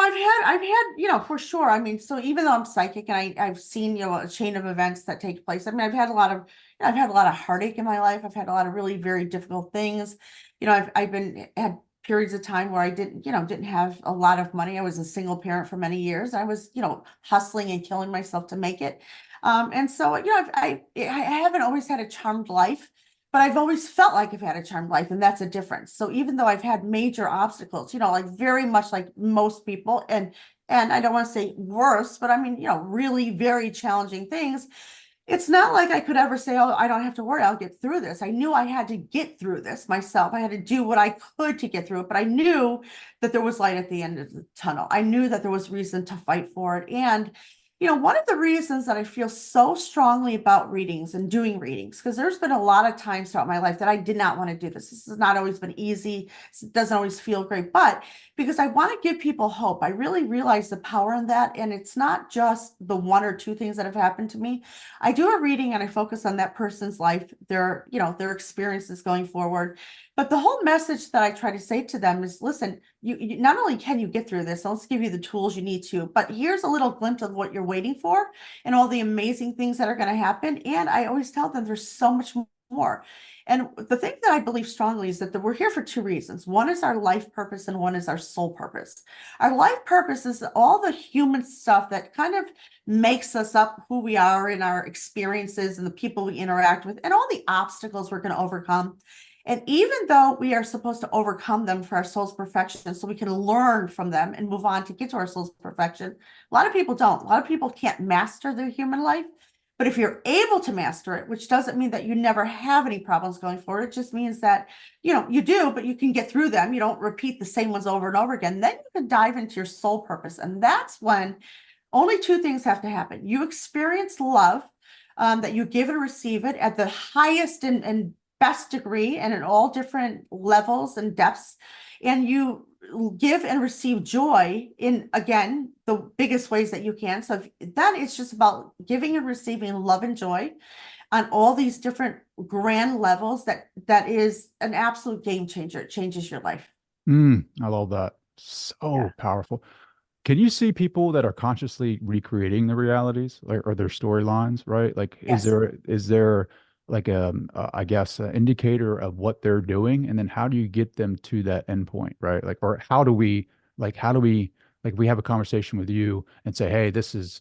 I've had I've had, for sure. I mean, so even though I'm psychic and I've seen, a chain of events that take place. I mean, I've had a lot of heartache in my life. I've had a lot of really very difficult things. Had periods of time where I didn't have a lot of money. I was a single parent for many years. I was, hustling and killing myself to make it. And so, I haven't always had a charmed life, but I've always felt like I've had a charmed life, and that's a difference. So even though I've had major obstacles, like very much like most people, and I don't want to say worse, but I mean, really very challenging things. It's not like I could ever say, oh, I don't have to worry, I'll get through this. I knew I had to get through this myself. I had to do what I could to get through it, but I knew that there was light at the end of the tunnel. I knew that there was reason to fight for it. And one of the reasons that I feel so strongly about readings and doing readings, because there's been a lot of times throughout my life that I did not want to do this. This has not always been easy. It doesn't always feel great, but because I want to give people hope. I really realize the power in that. And it's not just the one or two things that have happened to me. I do a reading and I focus on that person's life, their experiences going forward. But the whole message that I try to say to them is, listen, you not only can you get through this, let's give you the tools you need to, but here's a little glimpse of what you're waiting for and all the amazing things that are going to happen. And I always tell them there's so much more. And the thing that I believe strongly is that we're here for two reasons. One is our life purpose and one is our soul purpose. Our life purpose is all the human stuff that kind of makes us up who we are in our experiences and the people we interact with and all the obstacles we're going to overcome. And even though we are supposed to overcome them for our soul's perfection, so we can learn from them and move on to get to our soul's perfection, a lot of people don't. A lot of people can't master their human life. But if you're able to master it, which doesn't mean that you never have any problems going forward, it just means that, you do, but you can get through them. You don't repeat the same ones over and over again. Then you can dive into your soul purpose. And that's when only two things have to happen. You experience love, that you give and receive it at the highest and best degree and in all different levels and depths. And you give and receive joy in, again, the biggest ways that you can. So then it's just about giving and receiving love and joy on all these different grand levels. That is an absolute game changer. It changes your life. I love that. Yeah. So powerful. Can you see people that are consciously recreating the realities or their storylines, right? Like, Yes. is there like I guess, an indicator of what they're doing, and then how do you get them to that endpoint, right? Like, or how do we, like, we have a conversation with you and say, hey, this is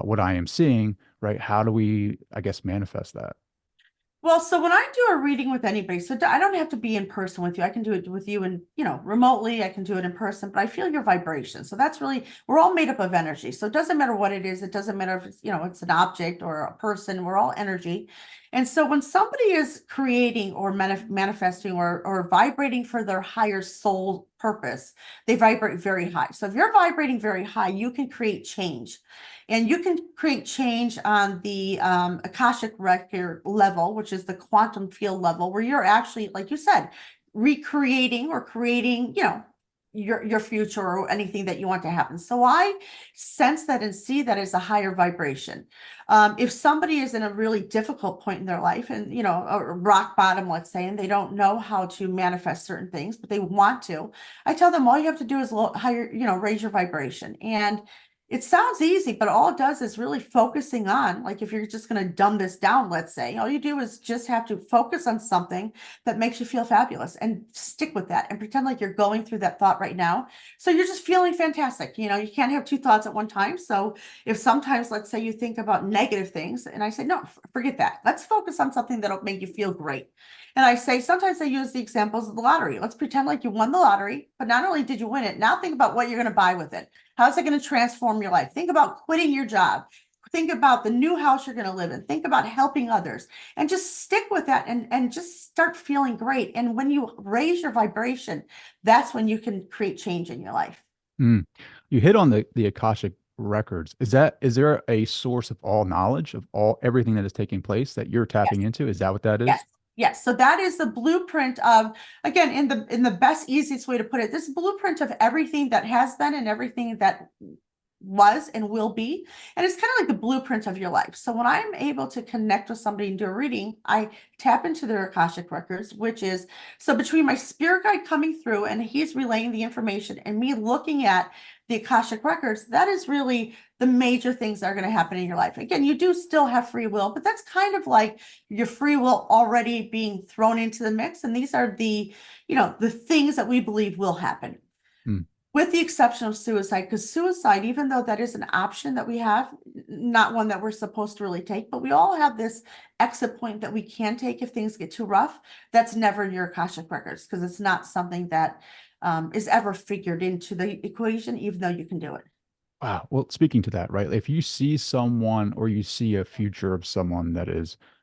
what I am seeing, right? How do we, I guess, manifest that? Well, so when I do a reading with anybody, so I don't have to be in person with you. I can do it with you and, remotely. I can do it in person, but I feel your vibration. So that's really, we're all made up of energy. So it doesn't matter what it is. It doesn't matter if it's, it's an object or a person. We're all energy. And so when somebody is creating or manifesting or vibrating for their higher soul purpose, they vibrate very high. So if you're vibrating very high, you can create change. And you can create change on the Akashic record level, which is the quantum field level, where you're actually, like you said, recreating or creating, your future or anything that you want to happen. So I sense that and see that as a higher vibration. If somebody is in a really difficult point in their life and, a rock bottom, let's say, and they don't know how to manifest certain things, but they want to, I tell them all you have to do is higher, raise your vibration. And it sounds easy, but all it does is really focusing on, like, if you're just going to dumb this down, let's say, all you do is just have to focus on something that makes you feel fabulous and stick with that and pretend like you're going through that thought right now. So you're just feeling fantastic. You can't have two thoughts at one time. So if sometimes, let's say you think about negative things and I say, no, forget that. Let's focus on something that'll make you feel great. And I say, sometimes I use the examples of the lottery. Let's pretend like you won the lottery, but not only did you win it, now think about what you're going to buy with it. How's it going to transform your life? Think about quitting your job. Think about the new house you're going to live in. Think about helping others and just stick with that and just start feeling great. And when you raise your vibration, that's when you can create change in your life. Mm. You hit on the Akashic records. Is there a source of all knowledge of everything that is taking place that you're tapping Yes. into? Is that what that is? Yes. Yes. So that is the blueprint of, again, in the best, easiest way to put it, this blueprint of everything that has been and everything that was and will be. And it's kind of like the blueprint of your life. So when I'm able to connect with somebody and do a reading, I tap into their Akashic records, which is, so between my spirit guide coming through and he's relaying the information and me looking at the Akashic Records, that is really the major things that are going to happen in your life. Again, you do still have free will, but that's kind of like your free will already being thrown into the mix. And these are the, the things that we believe will happen. Mm. With the exception of suicide, because suicide, even though that is an option that we have, not one that we're supposed to really take, but we all have this exit point that we can take if things get too rough. That's never in your Akashic Records, because it's not something that is ever figured into the equation, even though you can do it. Wow. Well, speaking to that, right? If you see someone or you see a future of someone that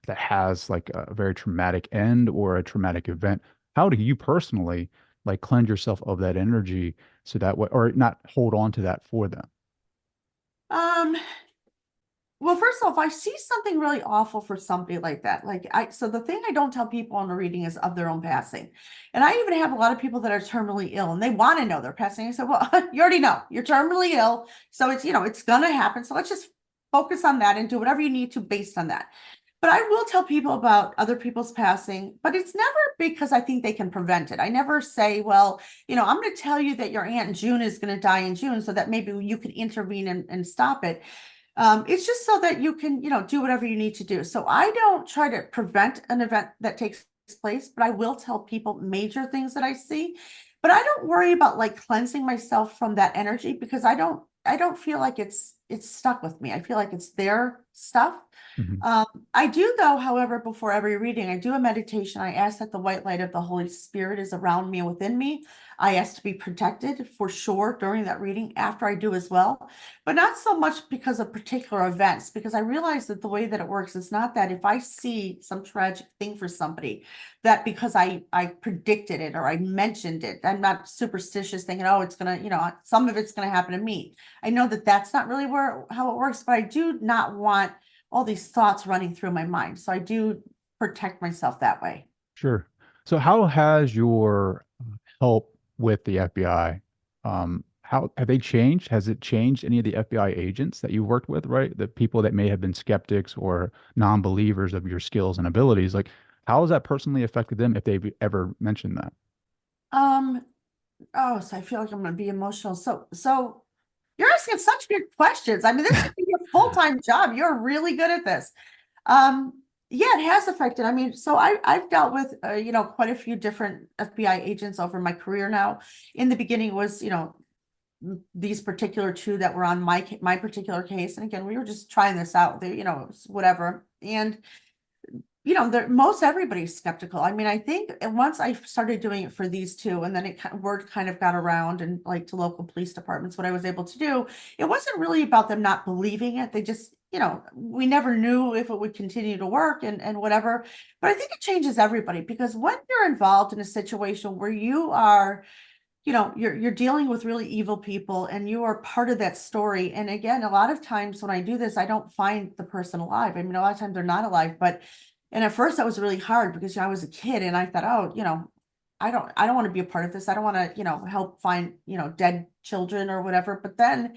has like a very traumatic end or a traumatic event, how do you personally like cleanse yourself of that energy so that way, or not hold on to that for them? Um, Well, first of all, if I see something really awful for somebody like that, so the thing I don't tell people on the reading is of their own passing. And I even have a lot of people that are terminally ill and they want to know they're passing. I said, well, you already know you're terminally ill. So it's, it's going to happen. So let's just focus on that and do whatever you need to based on that. But I will tell people about other people's passing, but it's never because I think they can prevent it. I never say, well, I'm going to tell you that your Aunt June is going to die in June so that maybe you could intervene and stop it. It's just so that you can, do whatever you need to do. So I don't try to prevent an event that takes place, but I will tell people major things that I see. But I don't worry about like cleansing myself from that energy because I don't feel like it's stuck with me. I feel like it's their stuff. Mhm. I do though, however, before every reading, I do a meditation. I ask that the white light of the Holy Spirit is around me and within me. I ask to be protected for sure during that reading after I do as well, but not so much because of particular events, because I realize that the way that it works is not that if I see some tragic thing for somebody, that because I predicted it or I mentioned it, I'm not superstitious thinking, oh, it's gonna, some of it's gonna happen to me. I know that that's not really how it works, but I do not want all these thoughts running through my mind. So I do protect myself that way. Sure. So how has your help with the FBI, how have they changed? Has it changed any of the FBI agents that you worked with, right? The people that may have been skeptics or non-believers of your skills and abilities, like how has that personally affected them if they've ever mentioned that? Um, oh, so I feel like I'm gonna be emotional. So you're asking such good questions. I mean, this should be your full-time job. You're really good at this. Yeah, it has affected. I mean, so I've dealt with quite a few different FBI agents over my career now. In the beginning was, these particular two that were on my particular case. And again, we were just trying this out. It was whatever. And most everybody's skeptical. I mean, I think once I started doing it for these two, and then word kind of got around and like to local police departments, what I was able to do, it wasn't really about them not believing it. They just, we never knew if it would continue to work and whatever. But I think it changes everybody because when you're involved in a situation where you are, you're dealing with really evil people and you are part of that story. And again, a lot of times when I do this, I don't find the person alive. I mean, a lot of times they're not alive, and at first that was really hard because I was a kid and I thought, oh, I don't want to be a part of this. I don't want to, help find, dead children or whatever. But then,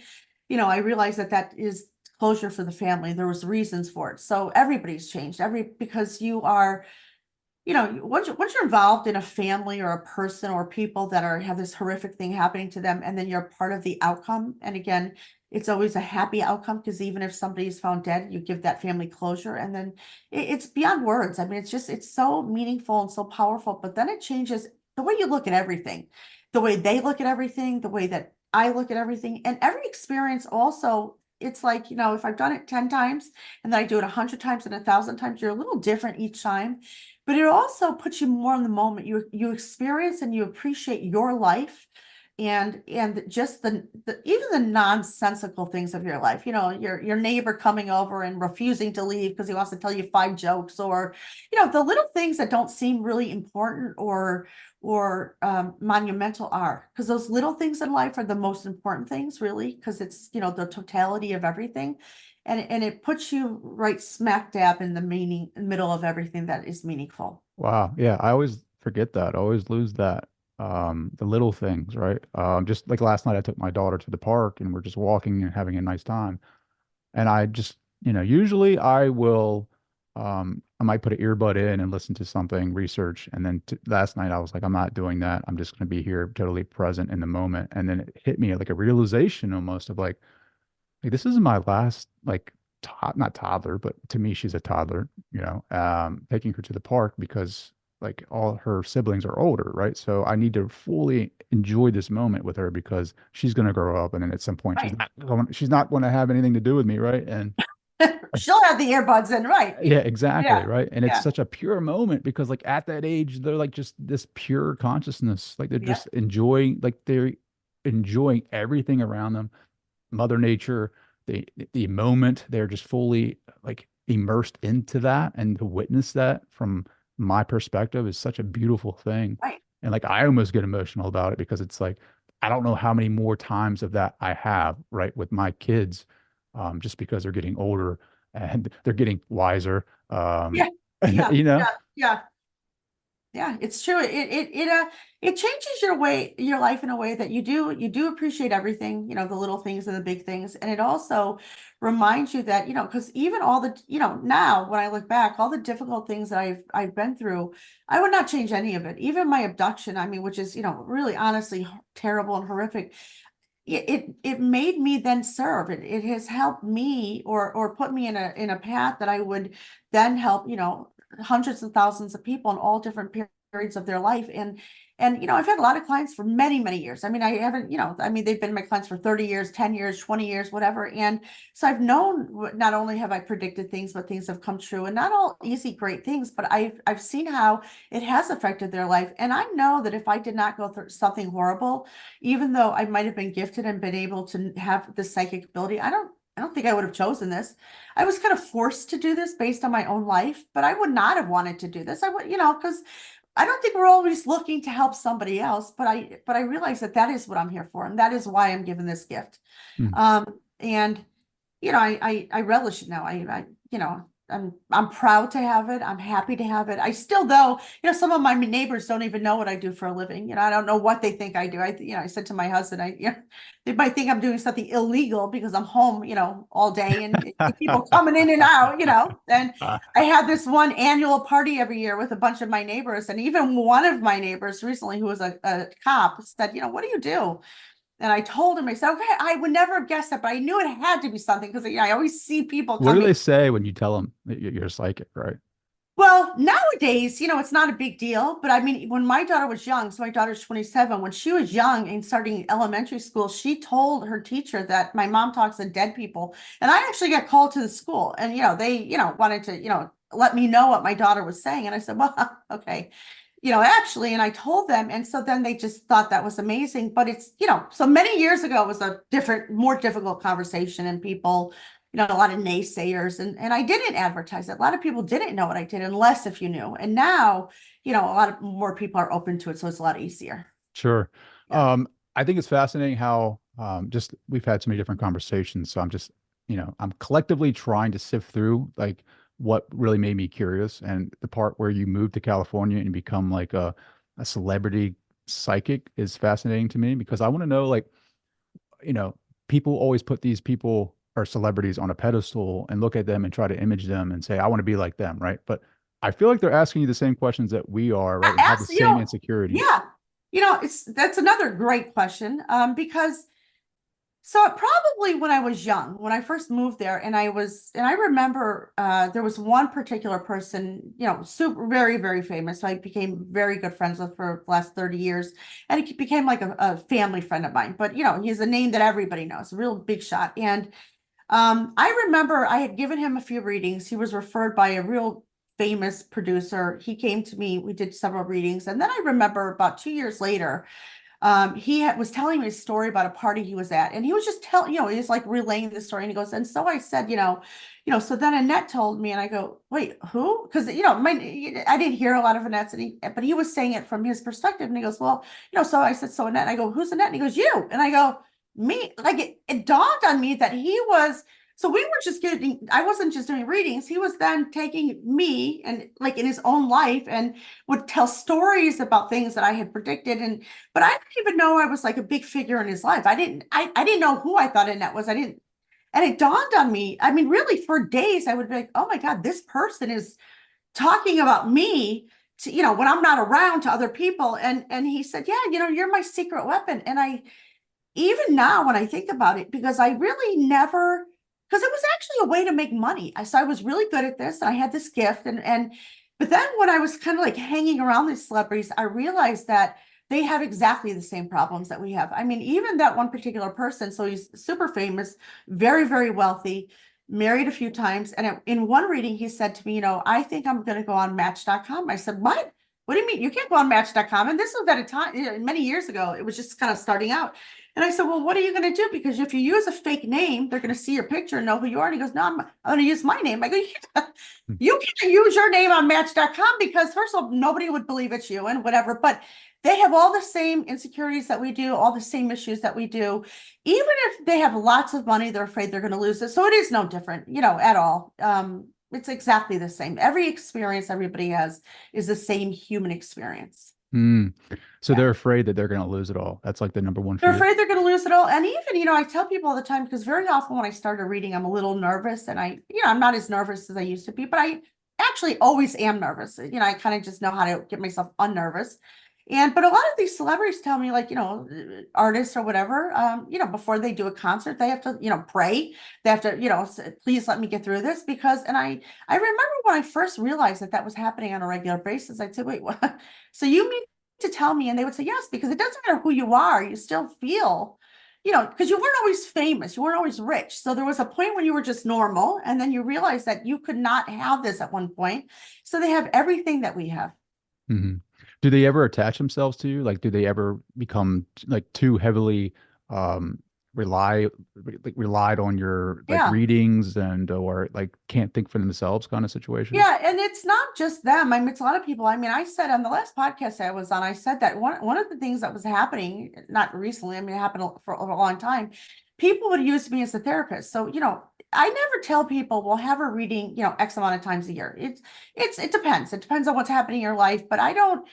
I realized that is closure for the family. There was reasons for it. So everybody's changed because you are, once you're involved in a family or a person or people that have this horrific thing happening to them, and then you're part of the outcome. And again, it's always a happy outcome because even if somebody is found dead, you give that family closure. And then it's beyond words. I mean, it's so meaningful and so powerful, but then it changes the way you look at everything, the way they look at everything, the way that I look at everything. And every experience also, it's like, if I've done it 10 times and then I do it 100 times and 1,000 times, you're a little different each time. But it also puts you more in the moment. You experience and you appreciate your life and just even the nonsensical things of your life. Your neighbor coming over and refusing to leave because he wants to tell you 5 jokes, or the little things that don't seem really important or monumental are, because those little things in life are the most important things, really, because it's the totality of everything. And it puts you right smack dab in the middle of everything that is meaningful. Wow. Yeah, I always forget that. I always lose that. The little things, right? Just like last night, I took my daughter to the park and we're just walking and having a nice time. And I just, usually I will I might put an earbud in and listen to something, research, and then last night I was like, I'm not doing that. I'm just going to be here, totally present in the moment. And then it hit me like a realization almost of like this is my last like not toddler, but to me she's a toddler, taking her to the park because like all her siblings are older, right? So I need to fully enjoy this moment with her because she's going to grow up and then at some point Right. she's not going to have anything to do with me, right? And She'll have the earbuds in, right? yeah, exactly, Yeah, right. And it's yeah, such a pure moment because like at that age, they're like just this pure consciousness. Like they're yeah, just enjoying, like they're enjoying everything around them, Mother Nature, the moment. They're just fully like immersed into that. And to witness that from my perspective is such a beautiful thing. right. And like I almost get emotional about it because it's like I don't know how many more times of that I have, right, with my kids, just because they're getting older and they're getting wiser. Yeah, yeah, You know, yeah, yeah. Yeah, it's true. It changes your life in a way that you do appreciate everything, the little things and the big things. And it also reminds you that, because even all the, now when I look back, all the difficult things that I've been through, I would not change any of it. Even my abduction, I mean, which is, really honestly terrible and horrific. It made me then serve. It has helped me or put me in a path that I would then help, hundreds of thousands of people in all different periods of their life. And I've had a lot of clients for many, many years. I mean, I haven't, I mean, they've been my clients for 30 years, 10 years, 20 years, whatever. And so I've known, not only have I predicted things, but things have come true, and not all easy, great things, but I've seen how it has affected their life. And I know that if I did not go through something horrible, even though I might have been gifted and been able to have the psychic ability, I don't think I would have chosen this. I was kind of forced to do this based on my own life, but I would not have wanted to do this. I would, because I don't think we're always looking to help somebody else, but I realize that is what I'm here for, and that is why I'm given this gift. Mm. And I relish it now. I'm proud to have it. I'm happy to have it. I still, though, some of my neighbors don't even know what I do for a living. I don't know what they think I do. I said to my husband, they might think I'm doing something illegal because I'm home, all day and people coming in and out, and I had this one annual party every year with a bunch of my neighbors. And even one of my neighbors recently, who was a cop, said, what do you do? And I told him, I said, okay, I would never have guessed that, but I knew it had to be something because I always see people What do coming. they say when you tell them that you're psychic, right? Well, nowadays, it's not a big deal. But I mean, when my daughter was young, so my daughter's 27, when she was young and starting elementary school, she told her teacher that my mom talks to dead people. And I actually got called to the school and, they, wanted to, let me know what my daughter was saying. And I said, well, okay. Actually, and I told them, and so then they just thought that was amazing. But it's, so many years ago it was a different, more difficult conversation, and people, a lot of naysayers, and I didn't advertise it. A lot of people didn't know what I did unless if you knew. And now, a lot of more people are open to it, so it's a lot easier. Sure. Yeah. I think it's fascinating how just we've had so many different conversations. So I'm just, I'm collectively trying to sift through like what really made me curious. And the part where you moved to California and become like a celebrity psychic is fascinating to me because I want to know like, you know, people always put these people or celebrities on a pedestal and look at them and try to image them and say, I want to be like them, right? But I feel like they're asking you the same questions that we are, right? And have the Ask, same insecurities. yeah, that's another great question. Because so probably when I was young, when I first moved there, and I remember there was one particular person, super very, very famous. So I became very good friends with for the last 30 years. And he became like a family friend of mine. But he's a name that everybody knows, a real big shot. And I remember I had given him a few readings. He was referred by a real famous producer. He came to me, we did several readings. And then I remember about 2 years later, was telling me a story about a party he was at, and he was just telling, he was like relaying the story, and he goes, and so I said, so then Annette told me, and I go, wait, who? Because I didn't hear a lot of Annette's, but he was saying it from his perspective, and he goes, well, so I said, so Annette, and I go, who's Annette? And he goes, you, and I go, me, like it dawned on me that he was. So we were just getting, I wasn't just doing readings. He was then taking me and like in his own life and would tell stories about things that I had predicted. But I didn't even know I was like a big figure in his life. I didn't know who I thought Annette was. I didn't, And it dawned on me, I mean, really for days, I would be like, oh my God, this person is talking about me to, when I'm not around, to other people. And he said, yeah, you're my secret weapon. And I, even now when I think about it, because I really never, because it was actually a way to make money. So I was really good at this and I had this gift. But then when I was kind of like hanging around these celebrities, I realized that they have exactly the same problems that we have. I mean, even that one particular person, so he's super famous, very, very wealthy, married a few times. And in one reading, he said to me, I think I'm going to go on Match.com. I said, what? What do you mean? You can't go on Match.com. And this was at a time, many years ago. It was just kind of starting out. And I said, well, what are you going to do? Because if you use a fake name, they're going to see your picture and know who you are. And he goes, no, I'm going to use my name. I go, you can't use your name on Match.com because first of all, nobody would believe it's you and whatever. But they have all the same insecurities that we do, all the same issues that we do. Even if they have lots of money, they're afraid they're going to lose it. So it is no different, at all. It's exactly the same. Every experience everybody has is the same human experience. Mm. So Yeah. they're afraid that they're going to lose it all. That's like the number one They're fear. afraid they're going to lose it all. And even, I tell people all the time, because very often when I started reading, I'm a little nervous and I'm not as nervous as I used to be, but I actually always am nervous. I kind of just know how to get myself unnervous. But a lot of these celebrities tell me, like, artists or whatever, before they do a concert, they have to, pray. They have to, please let me get through this I remember when I first realized that was happening on a regular basis, I'd say, wait, what? So you mean to tell me? And they would say, yes, because it doesn't matter who you are, you still feel, because you weren't always famous, you weren't always rich. So there was a point when you were just normal, and then you realize that you could not have this at one point. So they have everything that we have. Hmm. Do they ever attach themselves to you? Like, do they ever become like too heavily um relied on your like Yeah. readings and or like can't think for themselves kind of situation? Yeah, and it's not just them. I mean, it's a lot of people. I mean, I said on the last podcast I was on, I said that one of the things that was happening, not recently, I mean, it happened for a long time. People would use me as a therapist. So, I never tell people we'll have a reading, X amount of times a year. It depends. It depends on what's happening in your life, but I don't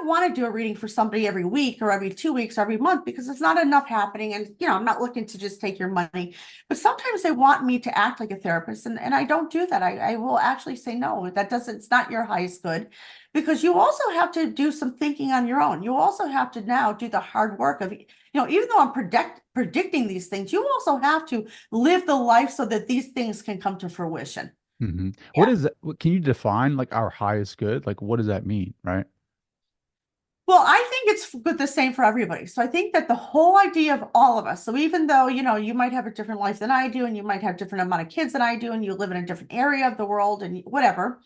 want to do a reading for somebody every week or every 2 weeks or every month because it's not enough happening. And, I'm not looking to just take your money. But sometimes they want me to act like a therapist, and I don't do that. I will actually say, no, it's not your highest good, because you also have to do some thinking on your own. You also have to now do the hard work of, even though I'm predicting these things, you also have to live the life so that these things can come to fruition. Hmm. What Yeah. is that? Can you define like our highest good? Like, what does that mean, right? Well, I think it's good the same for everybody. So I think that the whole idea of all of us, so even though, you might have a different life than I do, and you might have different amount of kids than I do, and you live in a different area of the world and whatever,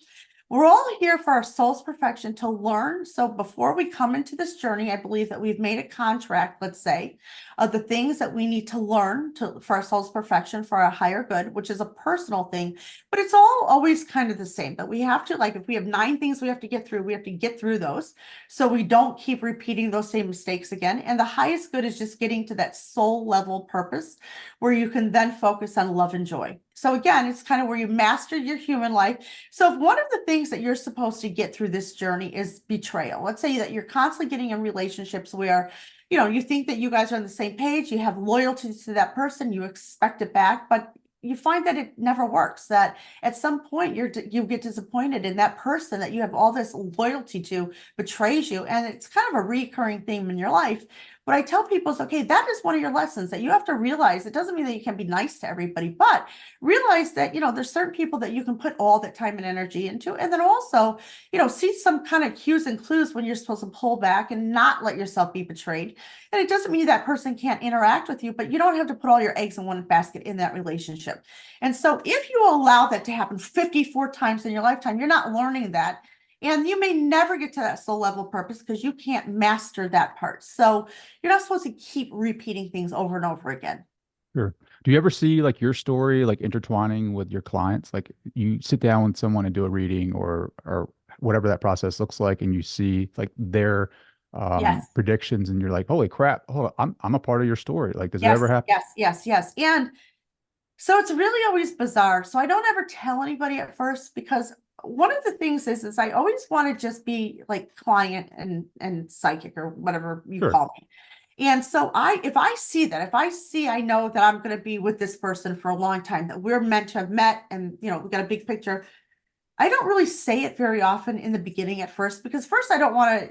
we're all here for our soul's perfection to learn. So before we come into this journey, I believe that we've made a contract, let's say, of the things that we need to learn for our soul's perfection, for our higher good, which is a personal thing, but it's all always kind of the same. But we have to, like, if we have 9 things we have to get through, we have to get through those so we don't keep repeating those same mistakes again. And the highest good is just getting to that soul level purpose where you can then focus on love and joy. So again, it's kind of where you master your human life. So if one of the things that you're supposed to get through this journey is betrayal, let's say that you're constantly getting in relationships where, you think that you guys are on the same page, you have loyalty to that person, you expect it back, but you find that it never works, that at some point you get disappointed in that person that you have all this loyalty to betrays you. And it's kind of a recurring theme in your life. What I tell people is, okay, that is one of your lessons that you have to realize. It doesn't mean that you can be nice to everybody, but realize that, there's certain people that you can put all that time and energy into. And then also, see some kind of cues and clues when you're supposed to pull back and not let yourself be betrayed. And it doesn't mean that person can't interact with you, but you don't have to put all your eggs in one basket in that relationship. And so if you allow that to happen 54 times in your lifetime, you're not learning that. And you may never get to that soul level purpose because you can't master that part. So you're not supposed to keep repeating things over and over again. Sure. Do you ever see like your story like intertwining with your clients? Like you sit down with someone and do a reading or whatever that process looks like, and you see like their Yes. predictions, and you're like, holy crap, hold on, I'm a part of your story. Like, does that Yes, ever happen? yes, yes, yes. And so it's really always bizarre. So I don't ever tell anybody at first because one of the things is I always want to just be like client and psychic or whatever you Sure. call me. And so if I see that, if I see, I know that I'm going to be with this person for a long time, that we're meant to have met and, you know, we got a big picture. I don't really say it very often in the beginning at first, because first I don't want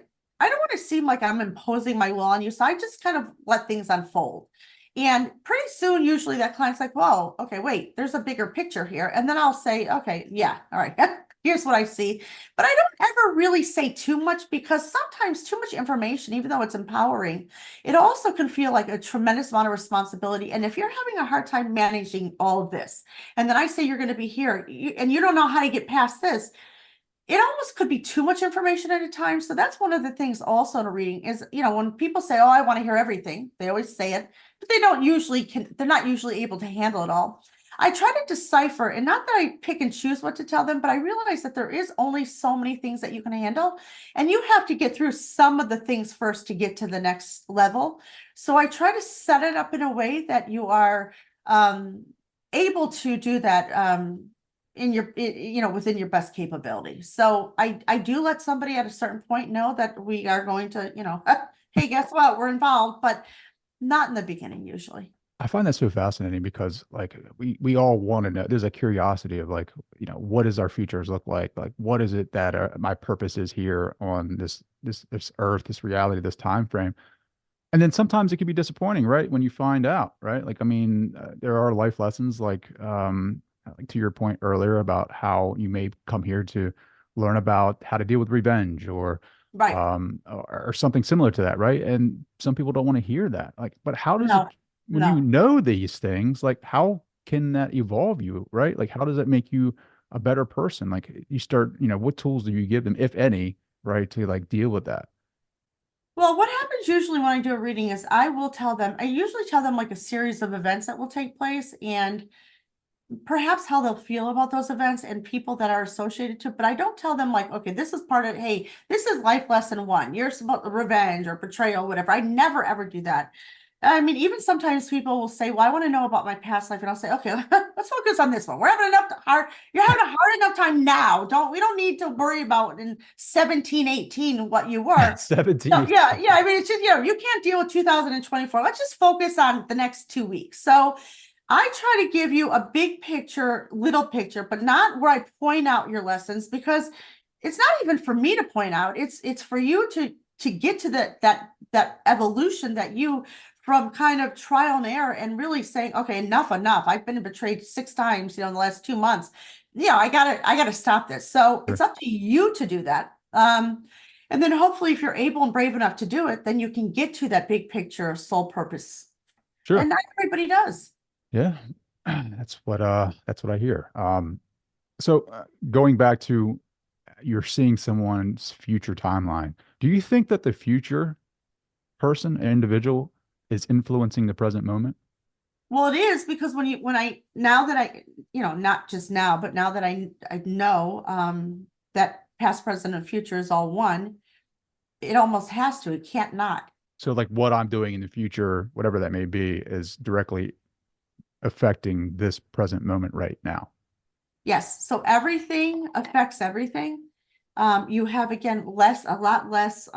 to seem like I'm imposing my will on you. So I just kind of let things unfold. And pretty soon, usually that client's like, whoa, okay, wait, there's a bigger picture here. And then I'll say, okay, yeah, all right, here's what I see. But I don't ever really say too much, because sometimes too much information, even though it's empowering, it also can feel like a tremendous amount of responsibility. And if you're having a hard time managing all of this, and then I say you're going to be here, and you don't know how to get past this, it almost could be too much information at a time. So that's one of the things also in a reading is, you know, when people say, oh, I want to hear everything, they always say it, but they're not usually able to handle it all. I try to decipher, and not that I pick and choose what to tell them, but I realize that there is only so many things that you can handle, and you have to get through some of the things first to get to the next level. So I try to set it up in a way that you are able to do that you know, within your best capability. So I do let somebody at a certain point know that we are going to, you know, hey, guess what? We're involved, but not in the beginning usually. I find that so fascinating because like we all want to know. There's a curiosity of like, you know, what does our futures look like? Like, what is it that my purpose is here on this earth, this reality, this time frame? And then sometimes it can be disappointing, right? When you find out, right? Like, I mean, there are life lessons like to your point earlier about how you may come here to learn about how to deal with revenge Right. or something similar to that, right? And some people don't want to hear that. Like, but how does it, No, when you no. know these things, like how can that evolve you, right? Like, how does that make you a better person? Like, you start, you know, what tools do you give them, if any, right, to like deal with that? Well, what happens usually when I do a reading is I usually tell them like a series of events that will take place, and perhaps how they'll feel about those events and people that are associated to, but I don't tell them like, okay, this is part of, hey, this is life lesson one. You're supposed revenge or betrayal, whatever. I never ever do that. I mean, even sometimes people will say, well, I want to know about my past life. And I'll say, okay, let's focus on this one. You're having a hard enough time now. We don't need to worry about in 1718 what you were. 17, No, 18. yeah, yeah. I mean, it's just, you know, you can't deal with 2024. Let's just focus on the next 2 weeks. So I try to give you a big picture, little picture, but not where I point out your lessons, because it's not even for me to point out. It's for you to get to that evolution that you, from kind of trial and error and really saying, okay, enough. I've been betrayed 6 times, you know, in the last 2 months. Yeah, I gotta stop this. So Sure. it's up to you to do that. And then hopefully if you're able and brave enough to do it, then you can get to that big picture soul purpose. Sure. And not everybody does. Yeah. That's what I hear. So going back to you're seeing someone's future timeline. Do you think that the future person, an individual, is influencing the present moment? Well, it is, because now that you know, not just now, but now that I know that past, present, and future is all one, it almost has to. It can't not. So like what I'm doing in the future, whatever that may be, is directly affecting this present moment right now. Yes. So everything affects everything. You have, again, a lot less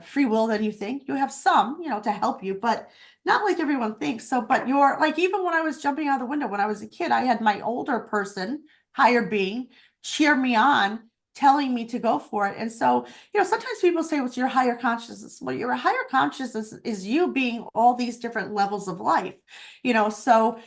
free will than you think. You have some, you know, to help you, but not like everyone thinks. So, but you're like, even when I was jumping out the window when I was a kid, I had my older person, higher being, cheer me on, telling me to go for it. And so, you know, sometimes people say, what's your higher consciousness? Well, your higher consciousness is you being all these different levels of life, you know. So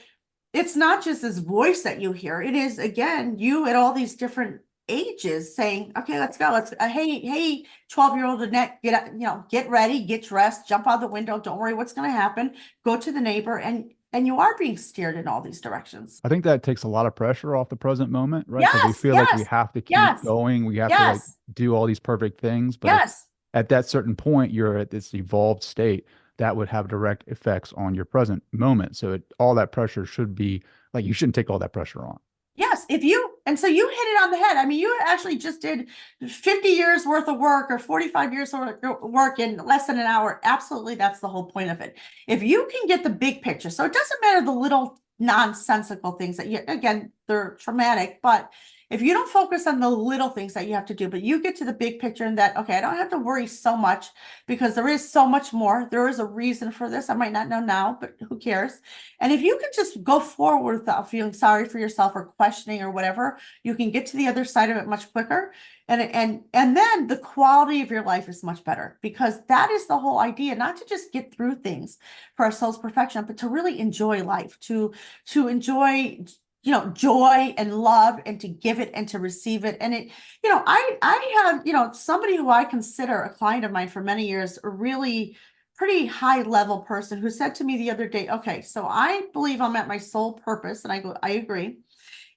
it's not just this voice that you hear. It is, again, you at all these different ages saying, okay, let's go. Hey, 12-year-old Annette, get ready, get dressed, jump out the window. Don't worry what's going to happen. Go to the neighbor. And you are being steered in all these directions. I think that takes a lot of pressure off the present moment, right? Because we Yes, feel like we yes, have to keep yes, going. We have to like yes, do all these perfect things. But if yes. at that certain point you're at this evolved state, that would have direct effects on your present moment. So all that pressure should be like you shouldn't take all that pressure on. Yes, and so you hit it on the head. I mean, you actually just did 50 years worth of work or 45 years of work in less than an hour. Absolutely, that's the whole point of it. If you can get the big picture, so it doesn't matter the little nonsensical things that again, they're traumatic, but If you don't focus on the little things that you have to do, but you get to the big picture and that, okay, I don't have to worry so much because there is so much more. There is a reason for this. I might not know now, but who cares? And if you can just go forward without feeling sorry for yourself or questioning or whatever, you can get to the other side of it much quicker. And then the quality of your life is much better, because that is the whole idea, not to just get through things for our soul's perfection, but to really enjoy life, to enjoy, joy and love, and to give it and to receive it. And I have, somebody who I consider a client of mine for many years, a really pretty high level person, who said to me the other day, okay, so I believe I'm at my soul purpose. And I go, I agree.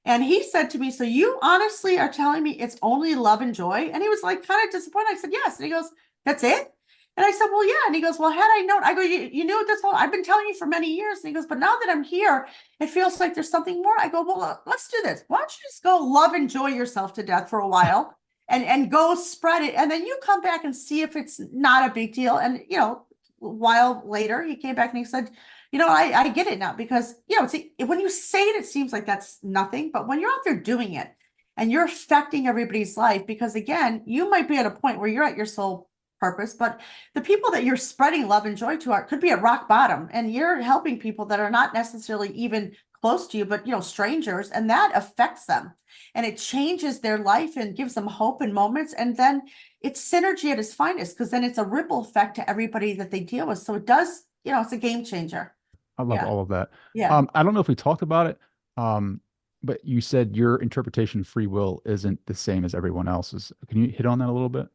And he said to me, so you honestly are telling me it's only love and joy? And he was like kind of disappointed. I said, yes. And he goes, that's it? And I said, well, yeah. And he goes, well, had I known, I go, you knew this whole, I've been telling you for many years. And he goes, but now that I'm here, it feels like there's something more. I go, well, let's do this. Why don't you just go love, enjoy yourself to death for a while, and go spread it. And then you come back and see if it's not a big deal. And, a while later, he came back and he said, I get it now, because, when you say it, it seems like that's nothing, but when you're out there doing it and you're affecting everybody's life, because again, you might be at a point where you're at your soul purpose, but the people that you're spreading love and joy to could be at rock bottom, and you're helping people that are not necessarily even close to you, but, strangers, and that affects them, and it changes their life and gives them hope in moments. And then it's synergy at its finest, because then it's a ripple effect to everybody that they deal with. So it does, it's a game changer. I love Yeah. all of that. Yeah. I don't know if we talked about it, but you said your interpretation of free will isn't the same as everyone else's. Can you hit on that a little bit?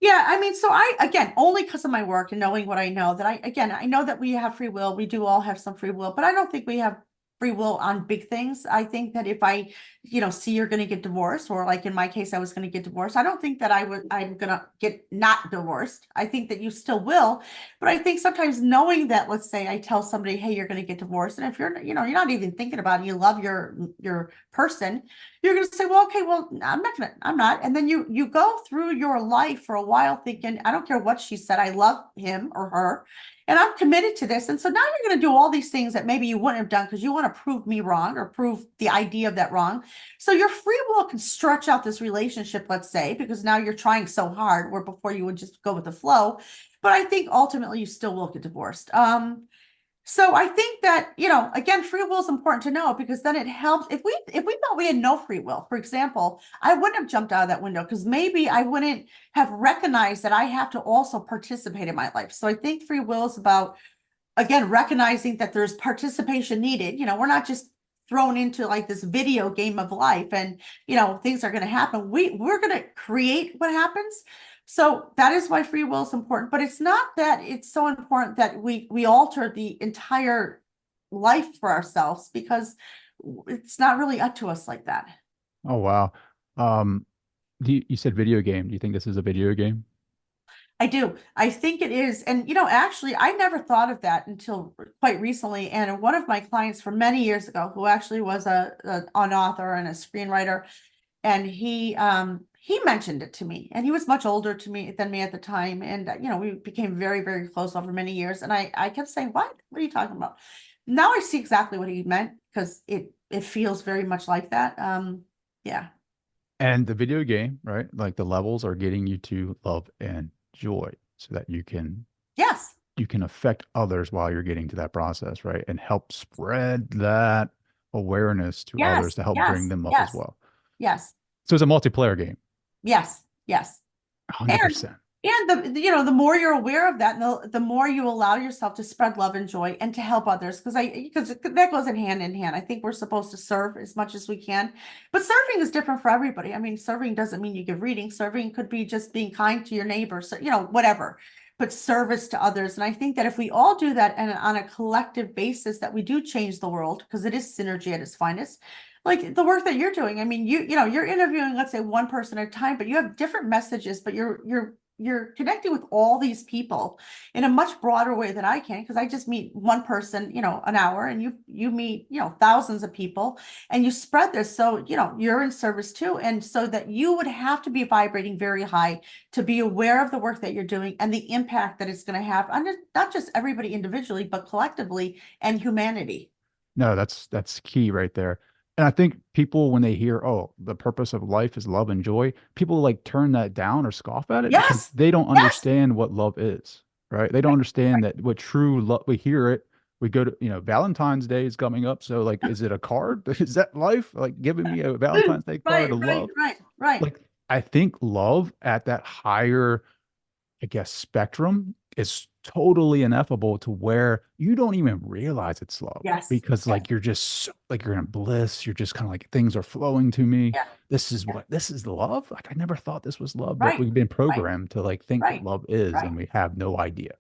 Yeah, I mean, so again, only because of my work and knowing what I know, that I know that we have free will. We do all have some free will, but I don't think we have free will on big things. I think that if I, see you're going to get divorced, or like in my case, I was going to get divorced, I don't think that I'm going to get not divorced. I think that you still will, but I think sometimes knowing that, let's say I tell somebody, hey, you're going to get divorced. And if you're not even thinking about it, you love your person, you're going to say, well, okay, well, I'm not. And then you go through your life for a while thinking, I don't care what she said, I love him or her, and I'm committed to this. And so now you're going to do all these things that maybe you wouldn't have done because you want to prove me wrong, or prove the idea of that wrong. So your free will can stretch out this relationship, let's say, because now you're trying so hard, where before you would just go with the flow. But I think ultimately you still will get divorced. So I think that, again, free will is important to know, because then it helps. If we thought we had no free will, for example, I wouldn't have jumped out of that window, because maybe I wouldn't have recognized that I have to also participate in my life. So I think free will is about, again, recognizing that there's participation needed. We're not just thrown into like this video game of life, and things are going to happen. We're going to create what happens. So that is why free will is important, but it's not that it's so important that we alter the entire life for ourselves, because it's not really up to us like that. Oh, wow. Um, you said video game. Do you think this is a video game? I do. I think it is. And, actually, I never thought of that until quite recently. And one of my clients from many years ago, who actually was an author and a screenwriter, and he mentioned it to me, and he was much older than me at the time. And, we became very, very close over many years. And I kept saying, what are you talking about? Now I see exactly what he meant, because it feels very much like that. Yeah. And the video game, right? Like the levels are getting you to love and joy, so that Yes. you can affect others while you're getting to that process, right? And help spread that awareness to others Yes. to help bring Yes. them up as Yes. well. Yes. So it's a multiplayer game. Yes. Yes. And 100%. the more you're aware of that, and the more you allow yourself to spread love and joy and to help others, because that goes in hand. I think we're supposed to serve as much as we can, but serving is different for everybody. I mean, serving doesn't mean you give reading. Serving could be just being kind to your neighbor, so whatever, but service to others. And I think that if we all do that, and on a collective basis, that we do change the world, because it is synergy at its finest. Like the work that you're doing, I mean, you're interviewing, let's say, one person at a time, but you have different messages, but you're connecting with all these people in a much broader way than I can, because I just meet one person, an hour, and you meet, thousands of people, and you spread this. So, you're in service too. And so that you would have to be vibrating very high to be aware of the work that you're doing and the impact that it's going to have on not just everybody individually, but collectively and humanity. No, that's key right there. And I think people, when they hear, oh, the purpose of life is love and joy, people like turn that down or scoff at it because Yes, they don't yes, understand what love is, right? They don't right, understand right, that what true love, we hear it. We go to, Valentine's Day is coming up. So, like, is it a card? Is that life? Like, giving me a Valentine's Day card right, of right, love? right, right, Like, I think love at that higher, I guess, spectrum is totally ineffable to where you don't even realize it's love yes, because yes, like you're just like you're in bliss. You're just kind of like things are flowing to me. yeah, yeah, This is love. Like I never thought this was love, but right, we've been right, programmed to like think what right, love is right. and we have no idea.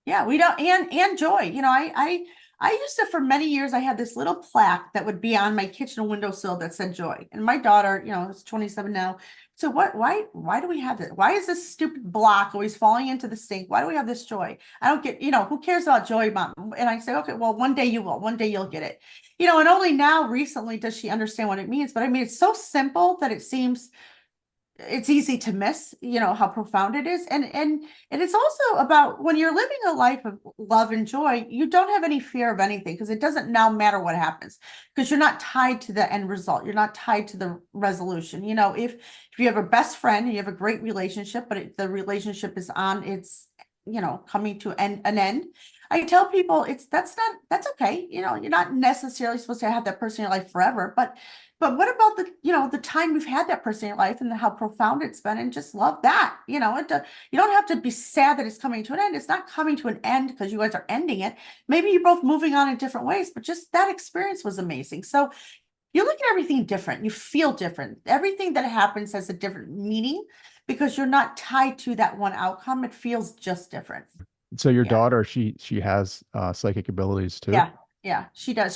Yeah, we don't, and joy. I used to, for many years, I had this little plaque that would be on my kitchen windowsill that said joy. And my daughter, is 27 now. So why do we have it? Why is this stupid block always falling into the sink? Why do we have this joy? I don't get, who cares about joy, mom? And I say, okay, well, one day you will, one day you'll get it. And only now recently does she understand what it means. But I mean, it's so simple that it seems it's easy to miss, how profound it is. And it's also about when you're living a life of love and joy, you don't have any fear of anything because it doesn't now matter what happens because you're not tied to the end result. You're not tied to the resolution. If you have a best friend and you have a great relationship, but the relationship is on its, coming to an end. I tell people that's okay. You're not necessarily supposed to have that person in your life forever, but what about the time you've had that person in your life and how profound it's been and just love that, you don't have to be sad that it's coming to an end. It's not coming to an end because you guys are ending it. Maybe you're both moving on in different ways, but just that experience was amazing. So you look at everything different. You feel different. Everything that happens has a different meaning because you're not tied to that one outcome. It feels just different. So your Yeah. daughter, she has psychic abilities too. Yeah, yeah, she does.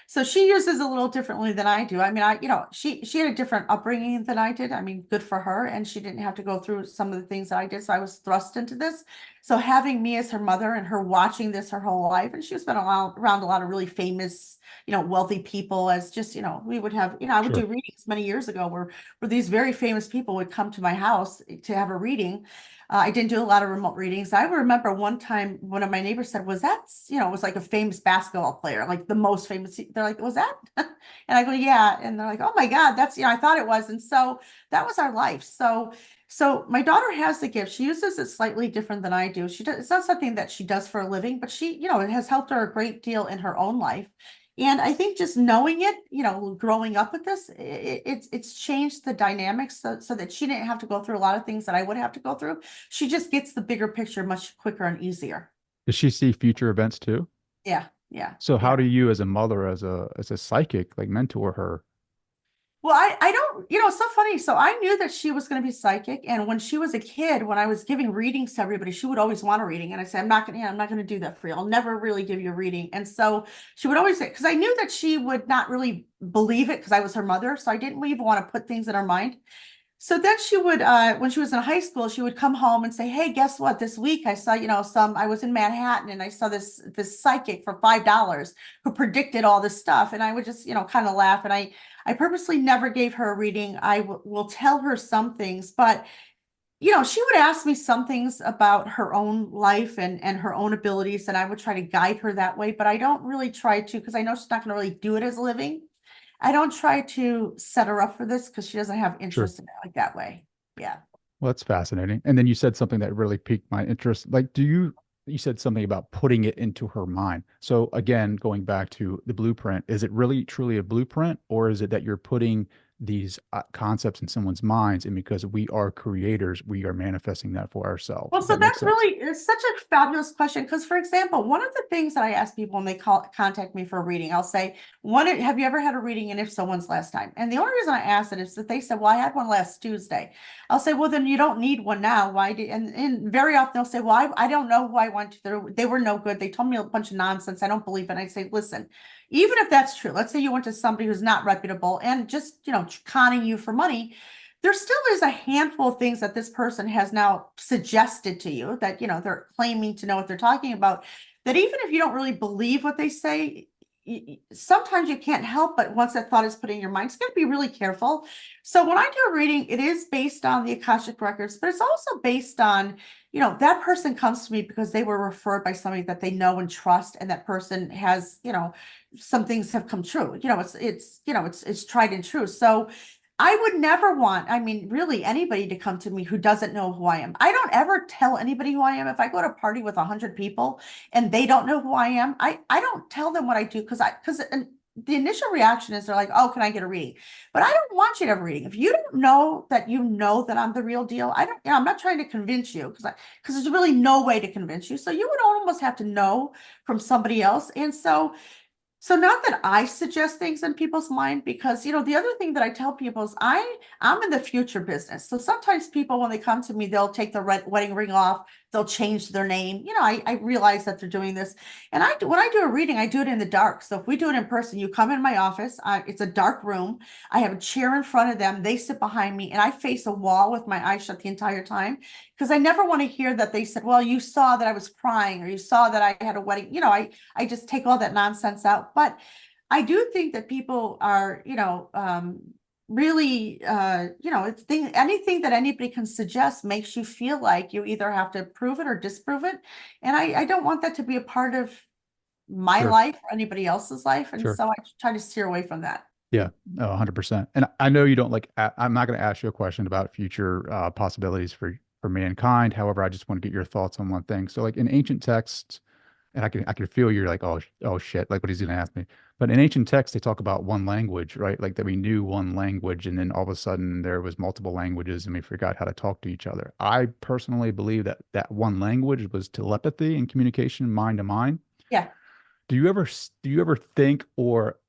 So she uses a little differently than I do. I mean, she had a different upbringing than I did. I mean, good for her, and she didn't have to go through some of the things that I did. So I was thrust into this. So having me as her mother and her watching this her whole life, and she was been around a lot of really famous, wealthy people. As just, we would have, I would do Sure. readings many years ago where these very famous people would come to my house to have a reading. I didn't do a lot of remote readings. I remember one time one of my neighbors said, was that, it was like a famous basketball player, like the most famous. They're like, was that? And I go, yeah. And they're like, oh my God, that's, I thought it was. And so that was our life. So my daughter has the gift. She uses it slightly different than I do. She does, it's not something that she does for a living, but she, it has helped her a great deal in her own life. And I think just knowing it, growing up with this, it's changed the dynamics so that she didn't have to go through a lot of things that I would have to go through. She just gets the bigger picture much quicker and easier. Does she see future events too? Yeah, yeah, So how yeah. do you as a mother, as a psychic, like mentor her? Well, I don't, it's so funny. So I knew that she was going to be psychic. And when she was a kid, when I was giving readings to everybody, she would always want a reading. And I said, I'm not going to do that for you. I'll never really give you a reading. And so she would always say, because I knew that she would not really believe it because I was her mother. So I didn't even want to put things in her mind. So then she would, when she was in high school, she would come home and say, "Hey, guess what? This week I saw, I was in Manhattan and I saw this psychic for $5 who predicted all this stuff." And I would just, kind of laugh. And I purposely never gave her a reading. I will tell her some things, but she would ask me some things about her own life and her own abilities, and I would try to guide her that way. But I don't really try to because I know she's not going to really do it as a living. I don't try to set her up for this because she doesn't have Sure. interest in it like that way. Yeah. Well, that's fascinating. And then you said something that really piqued my interest. Like, you said something about putting it into her mind. So again, going back to the blueprint, is it really truly a blueprint, or is it that you're putting these concepts in someone's minds, and because we are creators, we are manifesting that for ourselves? Well, If so that makes that's sense. really, it's such a fabulous question. Because, for example, one of the things that I ask people when they contact me for a reading, I'll say, have you ever had a reading? And if so, when's last time? And the only reason I ask it is that they said, well, I had one last Tuesday. I'll say, well, then you don't need one now. Why did, and very often they'll say, well, I don't know who I went to. They were no good. They told me a bunch of nonsense. I don't believe it. And I say, listen, even if that's true, let's say you went to somebody who's not reputable and just, conning you for money, there still is a handful of things that this person has now suggested to you that, they're claiming to know what they're talking about, that even if you don't really believe what they say, sometimes you can't help but once that thought is put in your mind, it's got to be really careful. So when I do a reading, it is based on the Akashic Records, but it's also based on, that person comes to me because they were referred by somebody that they know and trust, and that person has, some things have come true. It's tried and true. So I would never want, I mean, really anybody to come to me who doesn't know who I am. I don't ever tell anybody who I am. If I go to a party with 100 people and they don't know who I am, I don't tell them what I do, because the initial reaction is they're like, oh, can I get a reading? But I don't want you to have a reading. If you don't know that I'm the real deal, I'm not trying to convince you, because there's really no way to convince you. So you would almost have to know from somebody else. And so not that I suggest things in people's mind, because, the other thing that I tell people is I'm in the future business. So sometimes people, when they come to me, they'll take the wedding ring off, they'll change their name. I realize that they're doing this. And when I do a reading, I do it in the dark. So if we do it in person, you come in my office, it's a dark room. I have a chair in front of them. They sit behind me, and I face a wall with my eyes shut the entire time, because I never want to hear that they said, well, you saw that I was crying, or you saw that I had a wedding. I just take all that nonsense out. But I do think that people are, really, anything that anybody can suggest makes you feel like you either have to prove it or disprove it. And I don't want that to be a part of my Sure. life or anybody else's life. And Sure. so I try to steer away from that. Yeah, 100%. And I know you don't like, I'm not going to ask you a question about future possibilities for mankind. However, I just want to get your thoughts on one thing. So like in ancient texts, and I can feel you're like, oh shit, like what he's going to ask me. But in ancient texts, they talk about one language, right? Like that we knew one language, and then all of a sudden there was multiple languages and we forgot how to talk to each other. I personally believe that that one language was telepathy and communication, mind to mind. Yeah. Do you ever think, or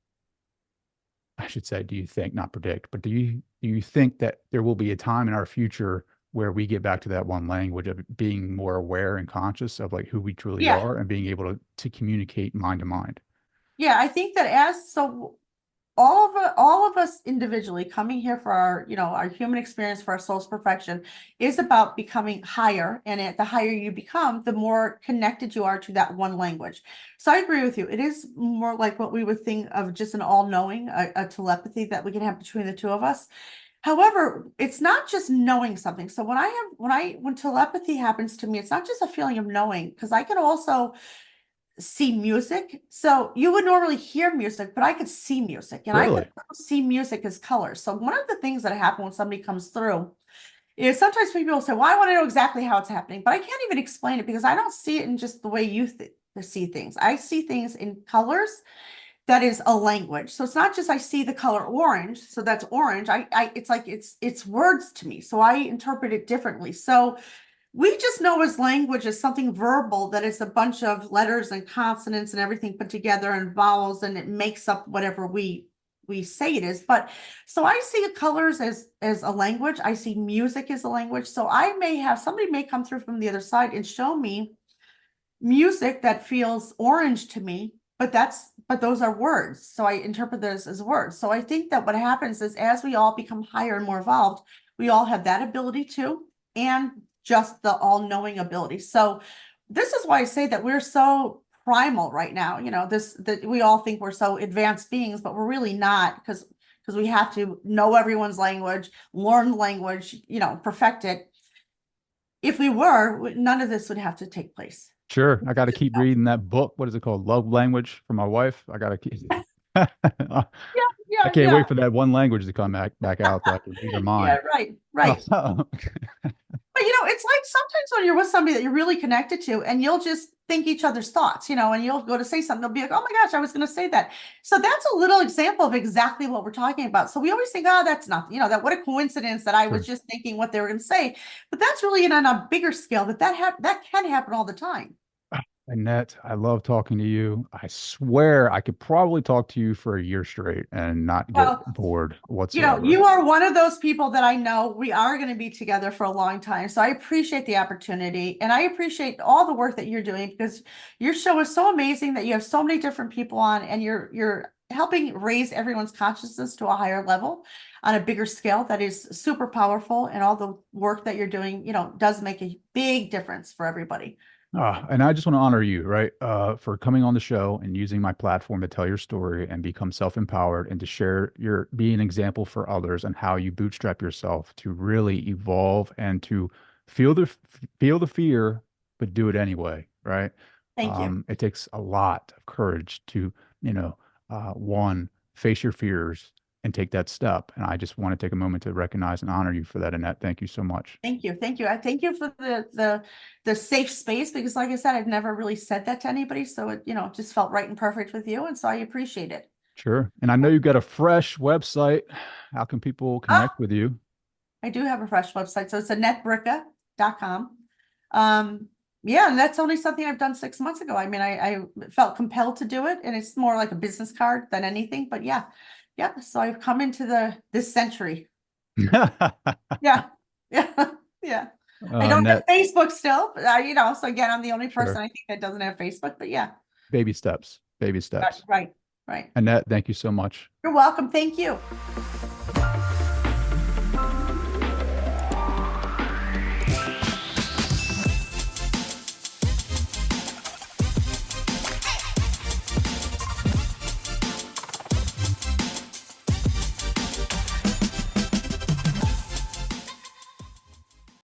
I should say, do you think, not predict, but do you think that there will be a time in our future where we get back to that one language of being more aware and conscious of like who we truly Yeah. are and being able to communicate mind to mind? Yeah. I think that all of us individually coming here for our human experience, for our soul's perfection, is about becoming higher. And the higher you become, the more connected you are to that one language. So I agree with you. It is more like what we would think of just an all-knowing, a telepathy that we can have between the two of us. However, it's not just knowing something. So when telepathy happens to me, it's not just a feeling of knowing, because I can also see music. So you would normally hear music, but I could see music, and I could Really? see music as colors. So one of the things that happen when somebody comes through is sometimes people will say, well, I want to know exactly how it's happening, but I can't even explain it, because I don't see it in just the way you see things. I see things in colors. That is a language. So it's not just I see the color orange, so that's orange. It's like it's words to me. So I interpret it differently. So we just know as language as something verbal, that it's a bunch of letters and consonants and everything put together, and vowels, and it makes up whatever we say it is. But so I see colors as a language. I see music as a language. So somebody may come through from the other side and show me music that feels orange to me, but those are words. So I interpret those as words. So I think that what happens is, as we all become higher and more evolved, we all have that ability too, and just the all-knowing ability. So this is why I say that we're so primal right now. That we all think we're so advanced beings, but we're really not, because we have to know everyone's language, learn language, perfect it. If we were, none of this would have to take place. Sure. I got to keep reading that book. What is it called? Love Language for my wife. I got to keep. I Yeah, yeah, can't yeah. wait for that one language to come back out so I can read her Yeah, mind. right, right. Oh, But it's like sometimes when you're with somebody that you're really connected to, and you'll just think each other's thoughts, and you'll go to say something, they'll be like, oh my gosh, I was going to say that. So that's a little example of exactly what we're talking about. So we always think, oh, that's nothing, that what a coincidence that I was sure. just thinking what they were going to say. But that's really on a bigger scale, that can happen all the time. Annette, I love talking to you. I swear I could probably talk to you for a year straight and not get Well, bored whatsoever. you are one of those people that I know we are going to be together for a long time. So I appreciate the opportunity, and I appreciate all the work that you're doing, because your show is so amazing that you have so many different people on, and you're helping raise everyone's consciousness to a higher level on a bigger scale. That is super powerful, and all the work that you're doing, does make a big difference for everybody. And I just want to honor you, right, for coming on the show and using my platform to tell your story and become self-empowered and to share your be an example for others and how you bootstrap yourself to really evolve and to feel the feel the fear, but do it anyway, right? Thank you. It takes a lot of courage to, one, face your fears and take that step. And I just want to take a moment to recognize and honor you for that, Annette. Thank you so much. Thank you. Thank you. I thank you for the safe space because like I said, I've never really said that to anybody. So it, just felt right and perfect with you. And so I appreciate it. Sure. And I know you've got a fresh website. How can people Oh, connect with you? I do have a fresh website. So it's AnnetteBricca.com. Yeah, and that's only something I've done 6 months ago. I mean, I felt compelled to do it, and it's more like a business card than anything. But yeah, yeah. So I've come into this century. Yeah, yeah, yeah. I don't have Net, Facebook still, but so again, I'm the only person sure. I think that doesn't have Facebook. But yeah, Baby steps, baby right, steps. right, right. Annette, thank you so much. You're welcome. Thank you.